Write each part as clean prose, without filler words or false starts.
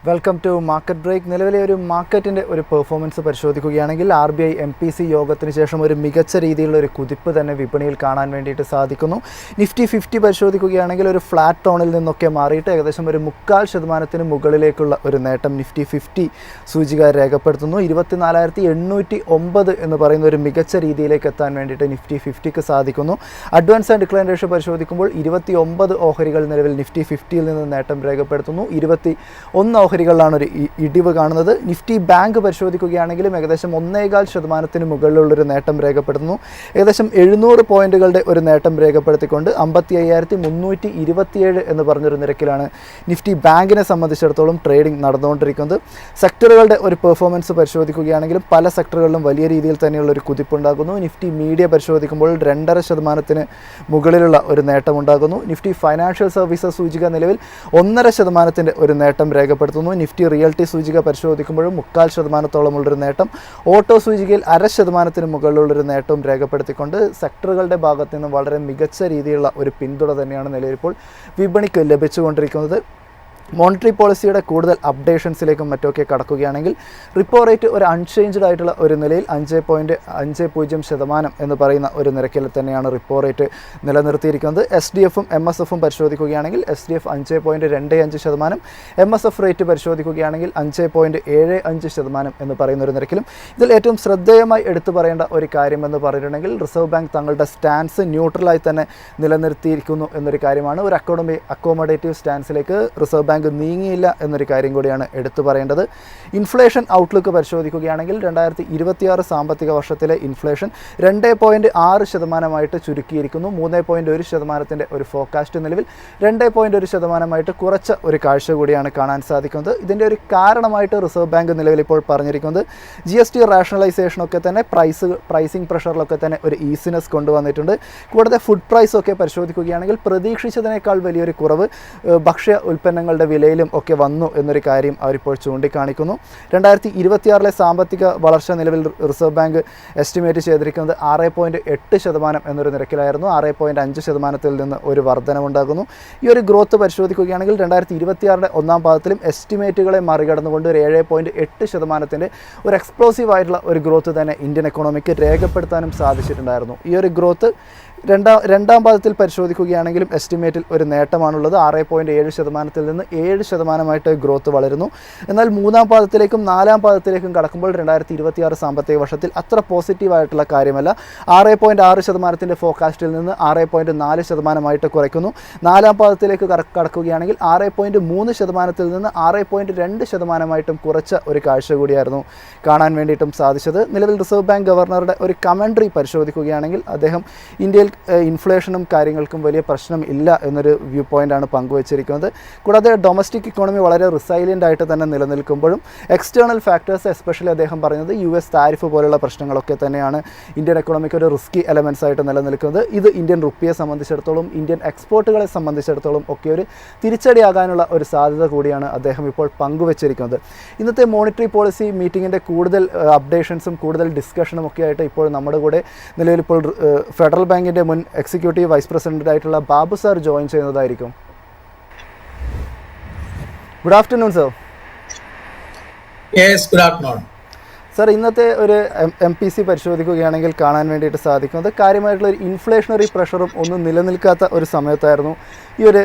Welcome to market break. നിലവിലെ ഒരു മാർക്കറ്റിൻ്റെ ഒരു പെർഫോമൻസ് പരിശോധിക്കുകയാണെങ്കിൽ RBI MPC യോഗത്തിന് ശേഷം ഒരു മികച്ച രീതിയിലുള്ള ഒരു കുതിപ്പ് തന്നെ വിപണിയിൽ കാണാൻ വേണ്ടിയിട്ട് സാധിക്കുന്നു. നിഫ്റ്റി 50 പരിശോധിക്കുകയാണെങ്കിൽ ഒരു ഫ്ലാറ്റ് ടോണിൽ നിന്നൊക്കെ മാറിയിട്ട് ഏകദേശം ഒരു 0.25% മുകളിലേക്കുള്ള ഒരു നേട്ടം നിഫ്റ്റി 50 സൂചിക രേഖപ്പെടുത്തുന്നു. 24,809 എന്ന് പറയുന്ന ഒരു മികച്ച രീതിയിലേക്ക് എത്താൻ വേണ്ടിയിട്ട് നിഫ്റ്റി 50ക്ക് സാധിക്കുന്നു. അഡ്വാൻസ് ആൻഡ് ഡിക്ലൈൻ റേഷ്യോ പരിശോധിക്കുമ്പോൾ 29 ഓഹരികൾ നിലവിൽ നിഫ്റ്റി 50യിൽ നിന്ന് നേട്ടം രേഖപ്പെടുത്തുന്നു. 21 ഓഹരികളിലാണ് ഒരു ഇടിവ് കാണുന്നത്. നിഫ്റ്റി ബാങ്ക് പരിശോധിക്കുകയാണെങ്കിലും ഏകദേശം 1.25% മുകളിലുള്ളൊരു നേട്ടം രേഖപ്പെടുത്തുന്നു. ഏകദേശം 700 പോയിന്റുകളുടെ ഒരു നേട്ടം രേഖപ്പെടുത്തിക്കൊണ്ട് 55,327 എന്ന് പറഞ്ഞൊരു നിരക്കിലാണ് നിഫ്റ്റി ബാങ്കിനെ സംബന്ധിച്ചിടത്തോളം ട്രേഡിംഗ് നടന്നുകൊണ്ടിരിക്കുന്നത്. സെക്ടറുകളുടെ ഒരു പെർഫോമൻസ് പരിശോധിക്കുകയാണെങ്കിലും പല സെക്ടറുകളിലും വലിയ രീതിയിൽ തന്നെയുള്ള ഒരു കുതിപ്പുണ്ടാകുന്നു. നിഫ്റ്റി മീഡിയ പരിശോധിക്കുമ്പോൾ 2.5% മുകളിലുള്ള ഒരു നേട്ടം ഉണ്ടാകുന്നു. നിഫ്റ്റി ഫൈനാൻഷ്യൽ സർവീസസ് സൂചിക നിലവിൽ 1.5% ഒരു നേട്ടം രേഖപ്പെടുത്തുന്നു. നിഫ്റ്റി റിയൽറ്റി സൂചിക പരിശോധിക്കുമ്പോഴും 0.25%ഉള്ളൊരു നേട്ടം, ഓട്ടോ സൂചികയിൽ 0.5% മുകളിലുള്ളൊരു നേട്ടവും രേഖപ്പെടുത്തിക്കൊണ്ട് സെക്ടറുകളുടെ ഭാഗത്ത് നിന്ന് വളരെ മികച്ച രീതിയിലുള്ള ഒരു പിന്തുണ തന്നെയാണ് നിലവിലിപ്പോൾ വിപണിക്ക് ലഭിച്ചുകൊണ്ടിരിക്കുന്നത്. മോണിറ്ററി പോളിസിയുടെ കൂടുതൽ അപ്ഡേഷൻസിലേക്കും മറ്റൊക്കെ കടക്കുകയാണെങ്കിൽ റിപ്പോ റേറ്റ് ഒരു അൺചേഞ്ച്ഡ് ആയിട്ടുള്ള ഒരു നിലയിൽ 5.50% എന്ന് പറയുന്ന ഒരു നിരക്കിൽ തന്നെയാണ് റിപ്പോ റേറ്റ് നിലനിർത്തിയിരിക്കുന്നത്. SDFും MSFും പരിശോധിക്കുകയാണെങ്കിൽ SDF 5.25%, MSF റേറ്റ് പരിശോധിക്കുകയാണെങ്കിൽ 5.75% എന്ന് പറയുന്ന ഒരു നിരക്കിലും. ഇതിൽ ഏറ്റവും ശ്രദ്ധേയമായി എടുത്തു പറയേണ്ട ഒരു കാര്യം എന്ന് പറഞ്ഞിട്ടുണ്ടെങ്കിൽ റിസർവ് ബാങ്ക് തങ്ങളുടെ സ്റ്റാൻസ് ന്യൂട്രലായി തന്നെ നിലനിർത്തിയിരിക്കുന്നു എന്നൊരു കാര്യമാണ്. ഒരു അക്കോമഡേറ്റീവ് സ്റ്റാൻസിലേക്ക് റിസർവ് ബാങ്ക് നീങ്ങിയില്ല എന്നൊരു കാര്യം കൂടിയാണ് എടുത്തു പറയേണ്ടത്. ഇൻഫ്ലേഷൻ ഔട്ട്ലുക്ക് പരിശോധിക്കുകയാണെങ്കിൽ 2026 സാമ്പത്തിക വർഷത്തിലെ ഇൻഫ്ലേഷൻ 2.6% ചുരുക്കിയിരിക്കുന്നു. 3.1% ഒരു ഫോർകാസ്റ്റ് നിലവിൽ 2.1% കുറച്ച ഒരു കാഴ്ച കൂടിയാണ് കാണാൻ സാധിക്കുന്നത്. ഇതിൻ്റെ ഒരു കാരണമായിട്ട് റിസർവ് ബാങ്ക് നിലവിൽ ഇപ്പോൾ പറഞ്ഞിരിക്കുന്നത് GST റാഷണലൈസേഷനൊക്കെ തന്നെ പ്രൈസിംഗ് പ്രഷറിലൊക്കെ തന്നെ ഒരു ഈസിനെസ് കൊണ്ടുവന്നിട്ടുണ്ട്. കൂടാതെ ഫുഡ് പ്രൈസൊക്കെ പരിശോധിക്കുകയാണെങ്കിൽ പ്രതീക്ഷിച്ചതിനേക്കാൾ വലിയൊരു കുറവ് ഭക്ഷ്യ ഉൽപ്പന്നങ്ങളുടെ വിലയിലും ഒക്കെ വന്നു എന്നൊരു കാര്യം അവരിപ്പോൾ ചൂണ്ടിക്കാണിക്കുന്നു. 2026 സാമ്പത്തിക വളർച്ച നിലവിൽ റിസർവ് ബാങ്ക് എസ്റ്റിമേറ്റ് ചെയ്തിരിക്കുന്നത് 6.8% എന്നൊരു നിരക്കിലായിരുന്നു. 6.5% നിന്ന് ഒരു വർധനവുണ്ടാകുന്നു. ഈ ഒരു ഗ്രോത്ത് പരിശോധിക്കുകയാണെങ്കിൽ 2026 ഒന്നാം പാദത്തിലും എസ്റ്റിമേറ്റുകളെ മറികടന്നുകൊണ്ട് ഒരു 7.8% ഒരു എക്സ്പ്ലോസീവ് ആയിട്ടുള്ള ഒരു ഗ്രോത്ത് തന്നെ ഇന്ത്യൻ എക്കോണമിക്ക് രേഖപ്പെടുത്താനും സാധിച്ചിട്ടുണ്ടായിരുന്നു. ഈ ഒരു ഗ്രോത്ത് രണ്ടാം പാദത്തിൽ പരിശോധിക്കുകയാണെങ്കിലും എസ്റ്റിമേറ്റിൽ ഒരു നേട്ടമാണുള്ളത്. 6.7% നിന്ന് 7% ഗ്രോത്ത് വളരുന്നു. എന്നാൽ മൂന്നാം പാദത്തിലേക്കും നാലാം പാദത്തിലേക്കും കടക്കുമ്പോൾ 2026 സാമ്പത്തിക വർഷത്തിൽ അത്ര പോസിറ്റീവായിട്ടുള്ള കാര്യമല്ല. 6.6% ഫോർകാസ്റ്റിൽ നിന്ന് 6.4% കുറയ്ക്കുന്നു. നാലാം പാദത്തിലേക്ക് കടക്കുകയാണെങ്കിൽ 6.3% നിന്ന് 6.2% കുറച്ച ഒരു കാഴ്ച കൂടിയായിരുന്നു കാണാൻ വേണ്ടിയിട്ടും സാധിച്ചത്. നിലവിൽ റിസർവ് ബാങ്ക് ഗവർണറുടെ ഒരു കമൻട്രി പരിശോധിക്കുകയാണെങ്കിൽ അദ്ദേഹം ഇന്ത്യയിൽ ഇൻഫ്ലേഷനും കാര്യങ്ങൾക്കും വലിയ പ്രശ്നം ഇല്ല എന്നൊരു വ്യൂ പോയിൻ്റാണ് പങ്കുവച്ചിരിക്കുന്നത്. കൂടാതെ ഡൊമസ്റ്റിക് ഇക്കോണമി വളരെ റിസൈലിയൻ്റ് ആയിട്ട് തന്നെ നിലനിൽക്കുമ്പോഴും എക്സ്റ്റേണൽ ഫാക്ടേഴ്സ് എസ്പെഷ്യലി അദ്ദേഹം പറഞ്ഞത് US താരിഫ് പോലുള്ള പ്രശ്നങ്ങളൊക്കെ തന്നെയാണ് ഇന്ത്യൻ എക്കോണമിക്ക് ഒരു റിസ്കി എലമെൻറ്റ്സ് ആയിട്ട് നിലനിൽക്കുന്നത്. ഇത് ഇന്ത്യൻ റുപ്പിയെ സംബന്ധിച്ചിടത്തോളം ഇന്ത്യൻ എക്സ്പോർട്ടുകളെ സംബന്ധിച്ചിടത്തോളം ഒക്കെ ഒരു തിരിച്ചടിയാകാനുള്ള ഒരു സാധ്യത കൂടിയാണ് അദ്ദേഹം ഇപ്പോൾ പങ്കുവച്ചിരിക്കുന്നത്. ഇന്നത്തെ മോണിറ്ററി പോളിസി മീറ്റിങ്ങിൻ്റെ കൂടുതൽ അപ്ഡേഷൻസും കൂടുതൽ ഡിസ്കഷനും ഒക്കെ ആയിട്ട് ഇപ്പോൾ നമ്മുടെ കൂടെ നിലവിലിപ്പോൾ ഫെഡറൽ ബാങ്കിൻ്റെ മുൻ എക്സിക്യൂട്ടീവ് വൈസ് പ്രസിഡൻ്റായിട്ടുള്ള ബാബു സാർ ജോയിൻ ചെയ്യുന്നതായിരിക്കും. Good afternoon sir. Yes, good afternoon sir. ഇന്നത്തെ ഒരു MPC പരിശോധിക്കുകയാണെങ്കിൽ കാണാൻ വേണ്ടിയിട്ട് സാധിക്കുന്നത് കാര്യമായിട്ടുള്ള ഒരു ഇൻഫ്ലേഷണറി പ്രഷറും ഒന്നും നിലനിൽക്കാത്ത ഒരു സമയത്തായിരുന്നു ഈ ഒരു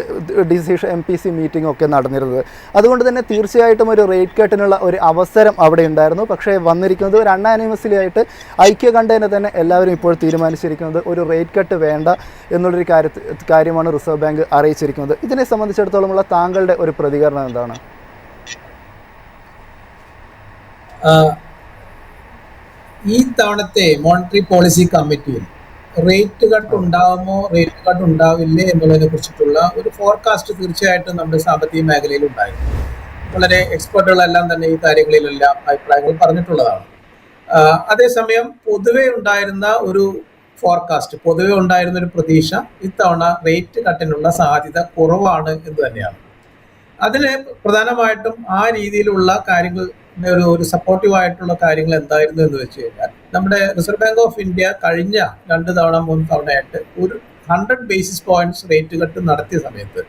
MPC മീറ്റിംഗ് ഒക്കെ നടന്നിരുന്നത്. അതുകൊണ്ട് തന്നെ തീർച്ചയായിട്ടും ഒരു റേറ്റ് കട്ടിനുള്ള ഒരു അവസരം അവിടെ ഉണ്ടായിരുന്നു. പക്ഷേ വന്നിരിക്കുന്നത് ഒരു അൺആനിമസ്ലി ആയിട്ട് ഐക്യകണ്ഠേന തന്നെ എല്ലാവരും ഇപ്പോൾ തീരുമാനിച്ചിരിക്കുന്നത് ഒരു റേറ്റ് കട്ട് വേണ്ട എന്നുള്ളൊരു കാര്യമാണ് റിസർവ് ബാങ്ക് അറിയിച്ചിരിക്കുന്നത്. ഇതിനെ സംബന്ധിച്ചിടത്തോളമുള്ള താങ്കളുടെ ഒരു പ്രതികരണം എന്താണ്? ഈ തവണത്തെ മോണിറ്ററി പോളിസി കമ്മിറ്റിയിൽ റേറ്റ് കട്ട് ഉണ്ടാകുമോ റേറ്റ് കട്ട് ഉണ്ടാവില്ലേ എന്നുള്ളതിനെ കുറിച്ചിട്ടുള്ള ഒരു ഫോർകാസ്റ്റ് തീർച്ചയായിട്ടും നമ്മുടെ സാമ്പത്തിക മേഖലയിൽ ഉണ്ടായിരുന്നു. വളരെ എക്സ്പെർട്ടുകളെല്ലാം തന്നെ ഈ കാര്യങ്ങളിലെല്ലാം അഭിപ്രായങ്ങൾ പറഞ്ഞിട്ടുള്ളതാണ്. അതേസമയം പൊതുവെ ഉണ്ടായിരുന്ന ഒരു ഫോർകാസ്റ്റ്, പൊതുവെ ഉണ്ടായിരുന്ന ഒരു പ്രതീക്ഷ ഇത്തവണ റേറ്റ് കട്ടിനുള്ള സാധ്യത കുറവാണ് എന്ന് തന്നെയാണ്. അതിന് പ്രധാനമായിട്ടും ആ രീതിയിലുള്ള കാര്യങ്ങൾ ഒരു സപ്പോർട്ടീവായിട്ടുള്ള കാര്യങ്ങൾ എന്തായിരുന്നു എന്ന് വെച്ച് കഴിഞ്ഞാൽ നമ്മുടെ റിസർവ് ബാങ്ക് ഓഫ് ഇന്ത്യ കഴിഞ്ഞ 2 തവണ 3 തവണയായിട്ട് ഒരു 100 ബേസിസ് പോയിന്റ്സ് റേറ്റ് കട്ട് നടത്തിയ സമയത്ത്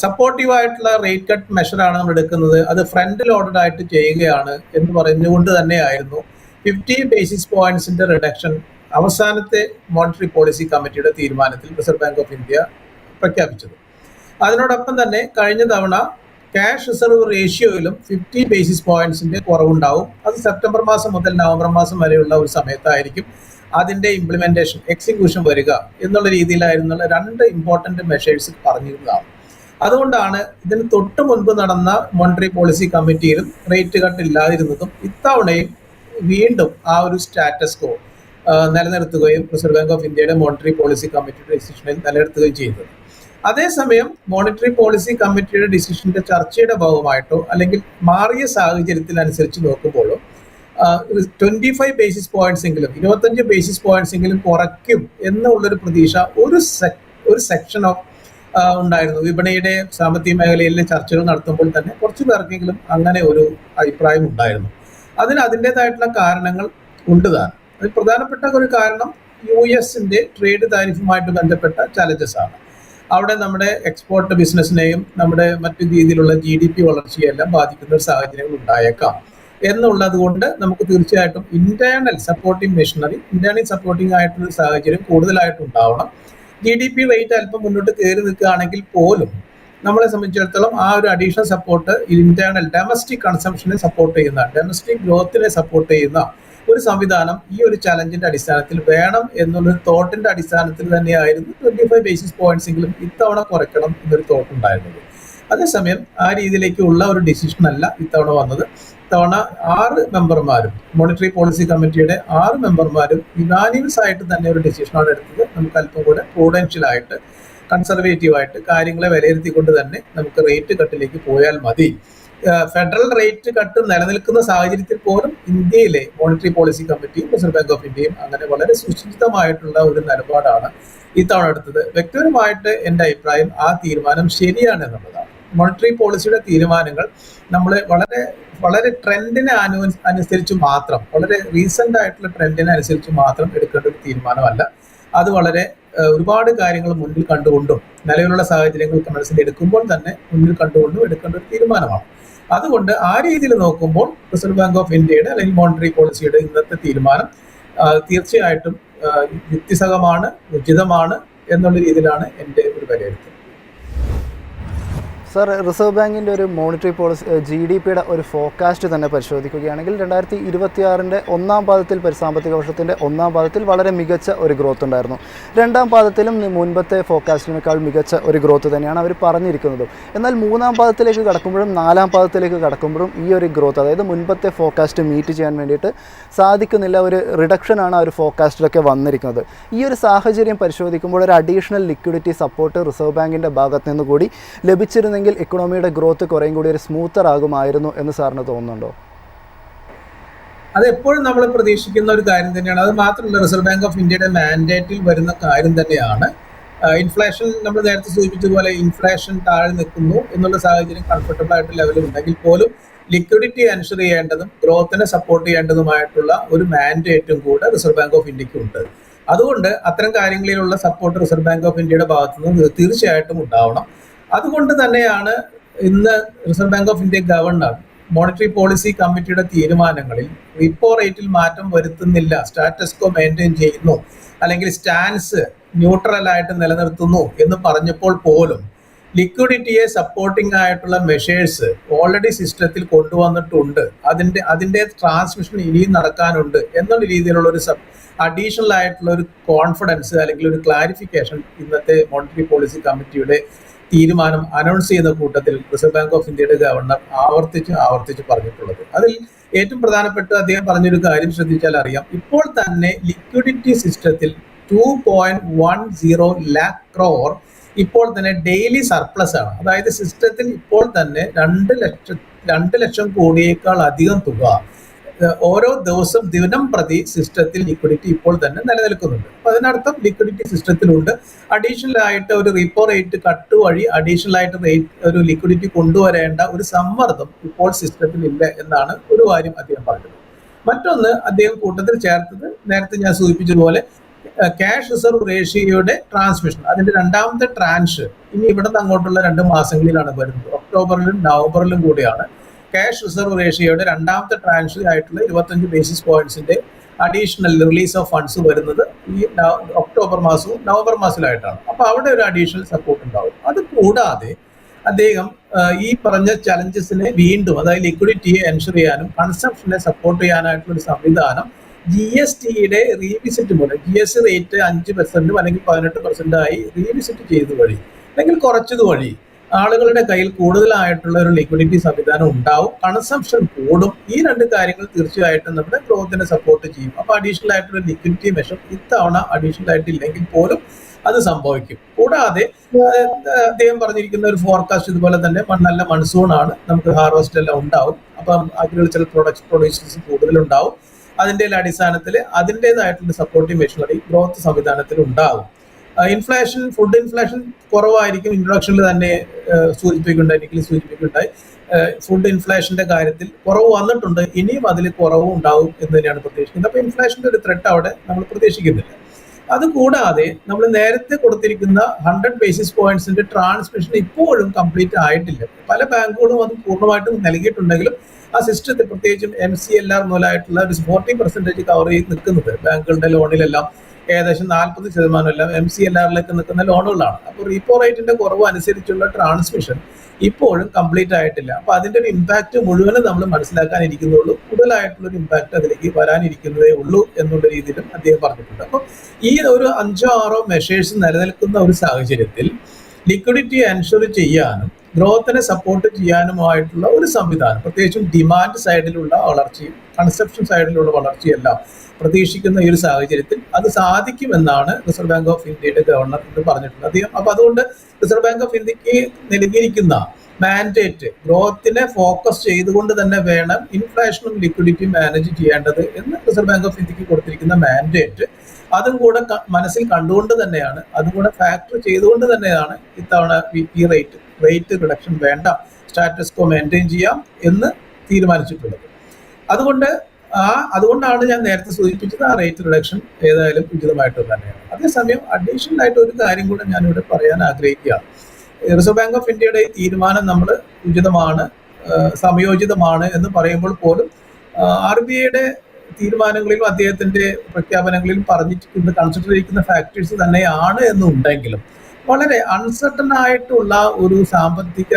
സപ്പോർട്ടീവ് ആയിട്ടുള്ള റേറ്റ് കട്ട് മെഷറാണ് നമ്മൾ എടുക്കുന്നത്, അത് ഫ്രണ്ട് ലോഡഡ് ആയിട്ട് ചെയ്യുകയാണ് എന്ന് പറഞ്ഞുകൊണ്ട് തന്നെയായിരുന്നു 50 ബേസിസ് പോയിന്റ്സിന്റെ റിഡക്ഷൻ അവസാനത്തെ മോണിറ്ററി പോളിസി കമ്മിറ്റിയുടെ തീരുമാനത്തിൽ റിസർവ് ബാങ്ക് ഓഫ് ഇന്ത്യ പ്രഖ്യാപിച്ചത്. അതിനോടൊപ്പം തന്നെ കഴിഞ്ഞ തവണ ക്യാഷ് റിസർവ് റേഷ്യോയിലും 50 ബേസിസ് പോയിന്റ്സിന്റെ കുറവുണ്ടാവും. അത് സെപ്റ്റംബർ മാസം മുതൽ നവംബർ മാസം വരെയുള്ള ഒരു സമയത്തായിരിക്കും അതിന്റെ ഇംപ്ലിമെന്റേഷൻ എക്സിക്യൂഷൻ വരിക എന്നുള്ള രീതിയിലായിരുന്നുള്ള 2 ഇമ്പോർട്ടന്റ് മെഷേഴ്സ് പറഞ്ഞിരുന്നതാണ്. അതുകൊണ്ടാണ് ഇതിന് തൊട്ട് മുൻപ് നടന്ന മോണിറ്ററി പോളിസി കമ്മിറ്റിയിലും റേറ്റ് കട്ട് ഇല്ലാതിരുന്നതും ഇത്തവണയും വീണ്ടും ആ ഒരു സ്റ്റാറ്റസ് കോ നിലനിർത്തുകയും റിസർവ് ബാങ്ക് ഓഫ് ഇന്ത്യയുടെ മോണിറ്ററി പോളിസി കമ്മിറ്റിയുടെ ഡിസിഷനിൽ നിലനിർത്തുകയും ചെയ്യുന്നത്. അതേസമയം മോണിറ്ററി പോളിസി കമ്മിറ്റിയുടെ ഡിസിഷന്റെ ചർച്ചയുടെ ഭാഗമായിട്ടോ അല്ലെങ്കിൽ മാറിയ സാഹചര്യത്തിൽ അനുസരിച്ച് നോക്കുമ്പോഴോ 25 ബേസിസ് പോയിന്റ്സ് എങ്കിലും 25 ബേസിസ് പോയിന്റ്സ് എങ്കിലും കുറയ്ക്കും എന്നുള്ളൊരു പ്രതീക്ഷ ഒരു സെക്ഷൻ ഓഫ് ഉണ്ടായിരുന്നു. വിപണിയുടെ സാമ്പത്തിക മേഖലയിലെ ചർച്ചകൾ നടത്തുമ്പോൾ തന്നെ കുറച്ചു പേർക്കെങ്കിലും അങ്ങനെ ഒരു അഭിപ്രായം ഉണ്ടായിരുന്നു. അതിന് അതിൻ്റെതായിട്ടുള്ള കാരണങ്ങൾ ഉണ്ട് താൻ. അതിൽ പ്രധാനപ്പെട്ട ഒരു കാരണം US-ന്റെ ട്രേഡ് താരിഫുമായിട്ട് ബന്ധപ്പെട്ട ചലഞ്ചസ് ആണ്. അവിടെ നമ്മുടെ എക്സ്പോർട്ട് ബിസിനസ്സിനെയും നമ്മുടെ മറ്റു രീതിയിലുള്ള GDP വളർച്ചയെല്ലാം ബാധിക്കുന്ന ഒരു സാഹചര്യങ്ങൾ ഉണ്ടായേക്കാം എന്നുള്ളത് കൊണ്ട് നമുക്ക് തീർച്ചയായിട്ടും internal supporting machinery, internal supporting ആയിട്ടുള്ള സാഹചര്യം കൂടുതലായിട്ട് ഉണ്ടാവണം. GDP റേറ്റ് അല്പം മുന്നോട്ട് കയറി നിൽക്കുകയാണെങ്കിൽ പോലും നമ്മളെ സംബന്ധിച്ചിടത്തോളം ആ ഒരു അഡീഷണൽ സപ്പോർട്ട് ഇന്റേണൽ ഡൊമസ്റ്റിക് കൺസംഷനെ സപ്പോർട്ട് ചെയ്യുന്ന, ഡൊമസ്റ്റിക് ഗ്രോത്തിനെ സപ്പോർട്ട് ചെയ്യുന്ന ഒരു സംവിധാനം ഈ ഒരു ചലഞ്ചിന്റെ അടിസ്ഥാനത്തിൽ വേണം എന്നുള്ളൊരു തോട്ടിന്റെ അടിസ്ഥാനത്തിൽ തന്നെയായിരുന്നു 25 ബേസിസ് പോയിന്റ്സ് എങ്കിലും ഇത്തവണ കുറയ്ക്കണം എന്നൊരു തോട്ട് ഉണ്ടായിരുന്നത്. അതേസമയം ആ രീതിയിലേക്കുള്ള ഒരു ഡിസിഷൻ അല്ല ഇത്തവണ വന്നത്. ഇത്തവണ 6 മെമ്പർമാരും മോണിറ്ററി പോളിസി കമ്മിറ്റിയുടെ 6 മെമ്പർമാരും യുനാനിമസ് ആയിട്ട് തന്നെ ഒരു ഡിസിഷനാണ് എടുത്തത്. നമുക്ക് അല്പം കൂടെ പ്രൂഡൻഷ്യലായിട്ട് കൺസർവേറ്റീവായിട്ട് കാര്യങ്ങളെ വിലയിരുത്തിക്കൊണ്ട് തന്നെ നമുക്ക് റേറ്റ് കട്ടിലേക്ക് പോയാൽ മതി. ഫെഡറൽ റേറ്റ് കട്ട് നിലനിൽക്കുന്ന സാഹചര്യത്തിൽ പോലും ഇന്ത്യയിലെ മോണിറ്ററി പോളിസി കമ്മിറ്റിയും റിസർവ് ബാങ്ക് ഓഫ് ഇന്ത്യയും അങ്ങനെ വളരെ സുചിതമായിട്ടുള്ള ഒരു നിലപാടാണ് ഇത്തവണ എടുത്തത്. വ്യക്തിപരമായിട്ട് എൻ്റെ അഭിപ്രായം ആ തീരുമാനം ശരിയാണ് എന്നുള്ളതാണ്. മോണിറ്ററി പോളിസിയുടെ തീരുമാനങ്ങൾ നമ്മൾ വളരെ ട്രെൻഡിനെ അനുസരിച്ച് മാത്രം, വളരെ റീസെന്റ് ആയിട്ടുള്ള ട്രെൻഡിനെ അനുസരിച്ച് മാത്രം എടുക്കേണ്ട ഒരു തീരുമാനമല്ല. അത് വളരെ ഒരുപാട് കാര്യങ്ങൾ മുന്നിൽ കണ്ടുകൊണ്ടും നിലവിലുള്ള സാഹചര്യങ്ങൾ മനസ്സിലെടുക്കുമ്പോൾ തന്നെ മുന്നിൽ കണ്ടുകൊണ്ടും എടുക്കേണ്ട ഒരു തീരുമാനമാണ്. അതുകൊണ്ട് ആ രീതിയിൽ നോക്കുമ്പോൾ റിസർവ് ബാങ്ക് ഓഫ് ഇന്ത്യയുടെ അല്ലെങ്കിൽ മോണിറ്ററി പോളിസിയുടെ ഇന്നത്തെ തീരുമാനം തീർച്ചയായിട്ടും യുക്തിസഹമാണ്, ഉചിതമാണ് എന്നുള്ള രീതിയിലാണ് എൻ്റെ ഒരു വിലയിരുത്തൽ. സർ, റിസർവ് ബാങ്കിൻ്റെ ഒരു മോണിറ്ററി പോളിസി GDPയുടെ ഒരു ഫോർകാസ്റ്റ് തന്നെ പരിശോധിക്കുകയാണെങ്കിൽ 2026 ഒന്നാം പാദത്തിൽ, സാമ്പത്തിക വർഷത്തിൻ്റെ ഒന്നാം പാദത്തിൽ വളരെ മികച്ച ഒരു ഗ്രോത്ത് ഉണ്ടായിരുന്നു. രണ്ടാം പാദത്തിലും മുൻപത്തെ ഫോർകാസ്റ്റിനേക്കാൾ മികച്ച ഒരു ഗ്രോത്ത് തന്നെയാണ് അവർ പറഞ്ഞിരിക്കുന്നതും. എന്നാൽ മൂന്നാം പാദത്തിലേക്ക് കടക്കുമ്പോഴും നാലാം പാദത്തിലേക്ക് കടക്കുമ്പോഴും ഈ ഒരു ഗ്രോത്ത്, അതായത് മുൻപത്തെ ഫോർകാസ്റ്റ് മീറ്റ് ചെയ്യാൻ വേണ്ടിയിട്ട് സാധിക്കുന്നില്ല. ഒരു റിഡക്ഷനാണ് ആ ഒരു ഫോർകാസ്റ്റിലൊക്കെ വന്നിരിക്കുന്നത്. ഈ ഒരു സാഹചര്യം പരിശോധിക്കുമ്പോൾ ഒരു അഡീഷണൽ ലിക്വിഡിറ്റി സപ്പോർട്ട് റിസർവ് ബാങ്കിൻ്റെ ഭാഗത്ത് നിന്ന് കൂടി ലഭിച്ചിരുന്നെങ്കിൽ ഇക്കണോമിയുടെ ഗ്രോത്ത് കുറേയും കൂടി ഒരു സ്മൂത്തർ ആകുമായിരുന്നു എന്ന് സാറിന് തോന്നുന്നുണ്ടോ? അത് എപ്പോഴും നമ്മൾ പ്രതീക്ഷിക്കുന്ന ഒരു കാര്യം തന്നെയാണ്. അത് മാത്രമല്ല, റിസർവ് ബാങ്ക് ഓഫ് ഇന്ത്യയുടെ മാൻഡേറ്റിൽ വരുന്ന കാര്യം തന്നെയാണ്. ഇൻഫ്ലേഷൻ, നമ്മൾ നേരത്തെ സൂചിപ്പിച്ചതുപോലെ ഇൻഫ്ലേഷൻ താഴെ നിൽക്കുന്നു എന്നുള്ള സാഹചര്യം കംഫർട്ടബിൾ ആയിട്ട് ലെവലിൽ ഉണ്ടെങ്കിൽ പോലും ലിക്വിഡിറ്റി എൻഷുർ ചെയ്യേണ്ടതും ഗ്രോത്തിനെ സപ്പോർട്ട് ചെയ്യേണ്ടതുമായിട്ടുള്ള ഒരു മാൻഡേറ്റും കൂടെ റിസർവ് ബാങ്ക് ഓഫ് ഇന്ത്യക്ക് ഉണ്ട്. അതുകൊണ്ട് അത്തരം കാര്യങ്ങളിലുള്ള സപ്പോർട്ട് റിസർവ് ബാങ്ക് ഓഫ് ഇന്ത്യയുടെ ഭാഗത്തു നിന്ന് തീർച്ചയായിട്ടും ഉണ്ടാവണം. അതുകൊണ്ട് തന്നെയാണ് ഇന്ന് reserve bank of India governor monetary policy കമ്മിറ്റിയുടെ തീരുമാനങ്ങളിൽ റിപ്പോ റേറ്റിൽ മാറ്റം വരുത്തുന്നില്ല, സ്റ്റാറ്റസ് കോ മെയിൻറ്റെയിൻ ചെയ്യുന്നു, അല്ലെങ്കിൽ സ്റ്റാൻസ് ന്യൂട്രൽ ആയിട്ട് നിലനിർത്തുന്നു എന്ന് പറഞ്ഞപ്പോൾ പോലും ലിക്വിഡിറ്റിയെ സപ്പോർട്ടിംഗ് ആയിട്ടുള്ള മെഷേഴ്സ് ഓൾറെഡി സിസ്റ്റത്തിൽ കൊണ്ടുവന്നിട്ടുണ്ട്. അതിൻ്റെ ട്രാൻസ്മിഷൻ ഇനിയും നടക്കാനുണ്ട് എന്നുള്ള രീതിയിലുള്ള ഒരു അഡീഷണൽ ആയിട്ടുള്ള ഒരു കോൺഫിഡൻസ് അല്ലെങ്കിൽ ഒരു ക്ലാരിഫിക്കേഷൻ ഇന്നത്തെ മോണിറ്ററി പോളിസി കമ്മിറ്റിയുടെ തീരുമാനം അനൗൺസ് ചെയ്യുന്ന കൂട്ടത്തിൽ റിസർവ് ബാങ്ക് ഓഫ് ഇന്ത്യയുടെ ഗവർണർ ആവർത്തിച്ച് പറഞ്ഞിട്ടുള്ളത്. അതിൽ ഏറ്റവും പ്രധാനപ്പെട്ട അദ്ദേഹം പറഞ്ഞൊരു കാര്യം ശ്രദ്ധിച്ചാൽ അറിയാം. ഇപ്പോൾ തന്നെ ലിക്വിഡിറ്റി സിസ്റ്റത്തിൽ 2.10 lakh crore ഇപ്പോൾ തന്നെ ഡെയിലി സർപ്ലസ് ആണ്. അതായത് സിസ്റ്റത്തിൽ ഇപ്പോൾ തന്നെ 2 ലക്ഷം കോടിയേക്കാൾ അധികം തുക ഓരോ ദിവസം ദിനം പ്രതി സിസ്റ്റത്തിൽ ലിക്വിഡിറ്റി ഇപ്പോൾ തന്നെ നിലനിൽക്കുന്നുണ്ട്. അപ്പൊ അതിനർത്ഥം ലിക്വിഡിറ്റി സിസ്റ്റത്തിലുണ്ട്. അഡീഷണൽ ആയിട്ട് ഒരു റിപ്പോ റേറ്റ് കട്ട് വഴി അഡീഷണൽ ആയിട്ട് ഒരു ലിക്വിഡിറ്റി കൊണ്ടുവരേണ്ട ഒരു സമ്മർദ്ദം ഇപ്പോൾ സിസ്റ്റത്തിൽ ഇല്ല എന്നാണ് ഒരു കാര്യം അദ്ദേഹം പറഞ്ഞത്. മറ്റൊന്ന് അദ്ദേഹം കൂട്ടത്തിൽ ചേർത്തത് നേരത്തെ ഞാൻ സൂചിപ്പിച്ചതുപോലെ ക്യാഷ് റിസർവ് റേഷ്യോയുടെ ട്രാൻസ്മിഷൻ, അതിന്റെ രണ്ടാമത്തെ ട്രാൻഷ് ഇനി ഇവിടെ നിന്ന് അങ്ങോട്ടുള്ള 2 മാസങ്ങളിലാണ് വരുന്നത്. ഒക്ടോബറിലും നവംബറിലും കൂടിയാണ് ക്യാഷ് റിസർവ് റേഷ്യോയുടെ രണ്ടാമത്തെ ട്രാൻഷ് ആയിട്ടുള്ള 25 ബേസിസ് പോയിന്റ്സിന്റെ അഡീഷണൽ റിലീസ് ഓഫ് ഫണ്ട്സ് വരുന്നത് ഈ ഒക്ടോബർ മാസവും നവംബർ മാസത്തിലായിട്ടാണ്. അപ്പൊ അവിടെ ഒരു അഡീഷണൽ സപ്പോർട്ട് ഉണ്ടാവും. അത് കൂടാതെ അദ്ദേഹം ഈ പറഞ്ഞ ചലഞ്ചസിനെ വീണ്ടും, അതായത് ലിക്വിഡിറ്റിയെ എൻഷുർ ചെയ്യാനും കൺസംഷനെ സപ്പോർട്ട് ചെയ്യാനായിട്ടുള്ള ഒരു സംവിധാനം GSTയുടെ റീവിസിറ്റ് മൂലം, GST റേറ്റ് 5% അല്ലെങ്കിൽ 18% ആയി റീവിസിറ്റ് ചെയ്ത് വഴി അല്ലെങ്കിൽ കുറച്ചത് വഴി ആളുകളുടെ കയ്യിൽ കൂടുതലായിട്ടുള്ള ഒരു ലിക്വിഡിറ്റി സംവിധാനം ഉണ്ടാവും, കൺസംഷൻ കൂടും. ഈ 2 കാര്യങ്ങൾ തീർച്ചയായിട്ടും നമ്മുടെ ഗ്രോത്തിനെ സപ്പോർട്ട് ചെയ്യും. അപ്പൊ അഡീഷണൽ ആയിട്ടുള്ള ലിക്വിഡിറ്റി മെഷർ ഇത്തവണ അഡീഷണൽ ആയിട്ടില്ലെങ്കിൽ പോലും അത് സംഭവിക്കും. കൂടാതെ അദ്ദേഹം പറഞ്ഞിരിക്കുന്ന ഒരു ഫോർകാസ്റ്റ് ഇതുപോലെ തന്നെ നല്ല മൺസൂൺ ആണ്, നമുക്ക് ഹാർവസ്റ്റ് എല്ലാം ഉണ്ടാവും. അപ്പം അഗ്രികൾച്ചറൽ പ്രൊഡ്യൂസേഴ്സ് കൂടുതലുണ്ടാവും. അതിന്റെ അടിസ്ഥാനത്തിൽ അതിൻ്റെതായിട്ടുള്ള സപ്പോർട്ടീവ് മെഷീനറി ഗ്രോത്ത് സംവിധാനത്തിൽ ഉണ്ടാകും. ഇൻഫ്ലേഷൻ, ഫുഡ് ഇൻഫ്ലേഷൻ കുറവായിരിക്കും. ഇൻട്രൊഡക്ഷനിൽ തന്നെ സൂചിപ്പിക്കുകയുണ്ടായി ഫുഡ് ഇൻഫ്ലേഷന്റെ കാര്യത്തിൽ കുറവ് വന്നിട്ടുണ്ട്, ഇനിയും അതിൽ കുറവും ഉണ്ടാവും എന്ന് തന്നെയാണ് പ്രതീക്ഷിക്കുന്നത്. അപ്പോൾ ഇൻഫ്ലേഷന്റെ ഒരു ത്രെട്ട് അവിടെ നമ്മൾ പ്രതീക്ഷിക്കുന്നില്ല. അതുകൂടാതെ നമ്മൾ നേരത്തെ കൊടുത്തിരിക്കുന്ന 100 ബേസിസ് പോയിന്റ്സിന്റെ ട്രാൻസ്മിഷൻ ഇപ്പോഴും കംപ്ലീറ്റ് ആയിട്ടില്ല. പല ബാങ്കുകളും അത് പൂർണ്ണമായിട്ടും നൽകിയിട്ടുണ്ടെങ്കിലും ആ സിസ്റ്റത്തിൽ പ്രത്യേകിച്ചും MCLR മുതലായിട്ടുള്ള ഒരു 40% കവർ ചെയ്ത് നിൽക്കുന്നത് ബാങ്കുകളുടെ ലോണിലെല്ലാം ഏകദേശം 40% എല്ലാം MCLRലേക്ക് നിൽക്കുന്ന ലോണുകളാണ്. അപ്പോൾ റീപ്പോ റേറ്റിന്റെ കുറവ് അനുസരിച്ചുള്ള ട്രാൻസ്മിഷൻ ഇപ്പോഴും കംപ്ലീറ്റ് ആയിട്ടില്ല. അപ്പൊ അതിന്റെ ഒരു ഇമ്പാക്ട് മുഴുവനും നമ്മൾ മനസ്സിലാക്കാനിരിക്കുന്നുള്ളൂ, കൂടുതലായിട്ടുള്ള ഒരു ഇമ്പാക്ട് അതിലേക്ക് വരാനിരിക്കുന്നതേ ഉള്ളൂ എന്നുള്ള രീതിയിലും അദ്ദേഹം പറഞ്ഞിട്ടുണ്ട്. അപ്പോൾ ഈ ഒരു 5-6 മെഷേഴ്സ് നിലനിൽക്കുന്ന ഒരു സാഹചര്യത്തിൽ ലിക്വിഡിറ്റി എൻഷുർ ചെയ്യാനും ഗ്രോത്തിനെ സപ്പോർട്ട് ചെയ്യാനുമായിട്ടുള്ള ഒരു സംവിധാനം, പ്രത്യേകിച്ചും ഡിമാൻഡ് സൈഡിലുള്ള വളർച്ചയും കൺസപ്ഷൻ സൈഡിലുള്ള വളർച്ചയെല്ലാം പ്രതീക്ഷിക്കുന്ന ഈ ഒരു സാഹചര്യത്തിൽ അത് സാധിക്കുമെന്നാണ് റിസർവ് ബാങ്ക് ഓഫ് ഇന്ത്യയുടെ ഗവർണർ എന്ന് പറഞ്ഞിട്ടുള്ളത് അദ്ദേഹം. അപ്പൊ അതുകൊണ്ട് റിസർവ് ബാങ്ക് ഓഫ് ഇന്ത്യക്ക് നൽകിയിരിക്കുന്ന മാൻഡേറ്റ് ഗ്രോത്തിനെ ഫോക്കസ് ചെയ്തുകൊണ്ട് തന്നെ വേണം ഇൻഫ്ലേഷനും ലിക്വിഡിറ്റി മാനേജ് ചെയ്യേണ്ടത് എന്ന് റിസർവ് ബാങ്ക് ഓഫ് ഇന്ത്യക്ക് കൊടുത്തിരിക്കുന്ന മാൻഡേറ്റ്, അതും കൂടെ മനസ്സിൽ കണ്ടുകൊണ്ട് തന്നെയാണ്, അതും കൂടെ ഫാക്ടർ ചെയ്തുകൊണ്ട് തന്നെയാണ് ഇത്തവണ ഈ റേറ്റ് റിഡക്ഷൻ വേണ്ട, സ്റ്റാറ്റസ് കോ മെയിൻറ്റെയിൻ ചെയ്യാം എന്ന് തീരുമാനിച്ചിട്ടുള്ളത്. അതുകൊണ്ടാണ് ഞാൻ നേരത്തെ സൂചിപ്പിച്ചത് ആ റേറ്റ് റിഡക്ഷൻ ഏതായാലും ഉചിതമായിട്ടുള്ളത് തന്നെയാണ്. അതേസമയം അഡീഷണൽ ആയിട്ട് ഒരു കാര്യം കൂടെ ഞാനിവിടെ പറയാൻ ആഗ്രഹിക്കുകയാണ്. റിസർവ് ബാങ്ക് ഓഫ് ഇന്ത്യയുടെ ഈ തീരുമാനം നമ്മൾ ഉചിതമാണ്, സംയോജിതമാണ് എന്ന് പറയുമ്പോൾ പോലും RBIയുടെ തീരുമാനങ്ങളിലും അദ്ദേഹത്തിന്റെ പ്രഖ്യാപനങ്ങളിലും പറഞ്ഞിരിക്കുന്ന കൺസിഡർ ചെയ്തിരിക്കുന്ന ഫാക്ടേഴ്സ് തന്നെയാണ് എന്നുണ്ടെങ്കിലും വളരെ അൺസർട്ടൺ ആയിട്ടുള്ള ഒരു സാമ്പത്തിക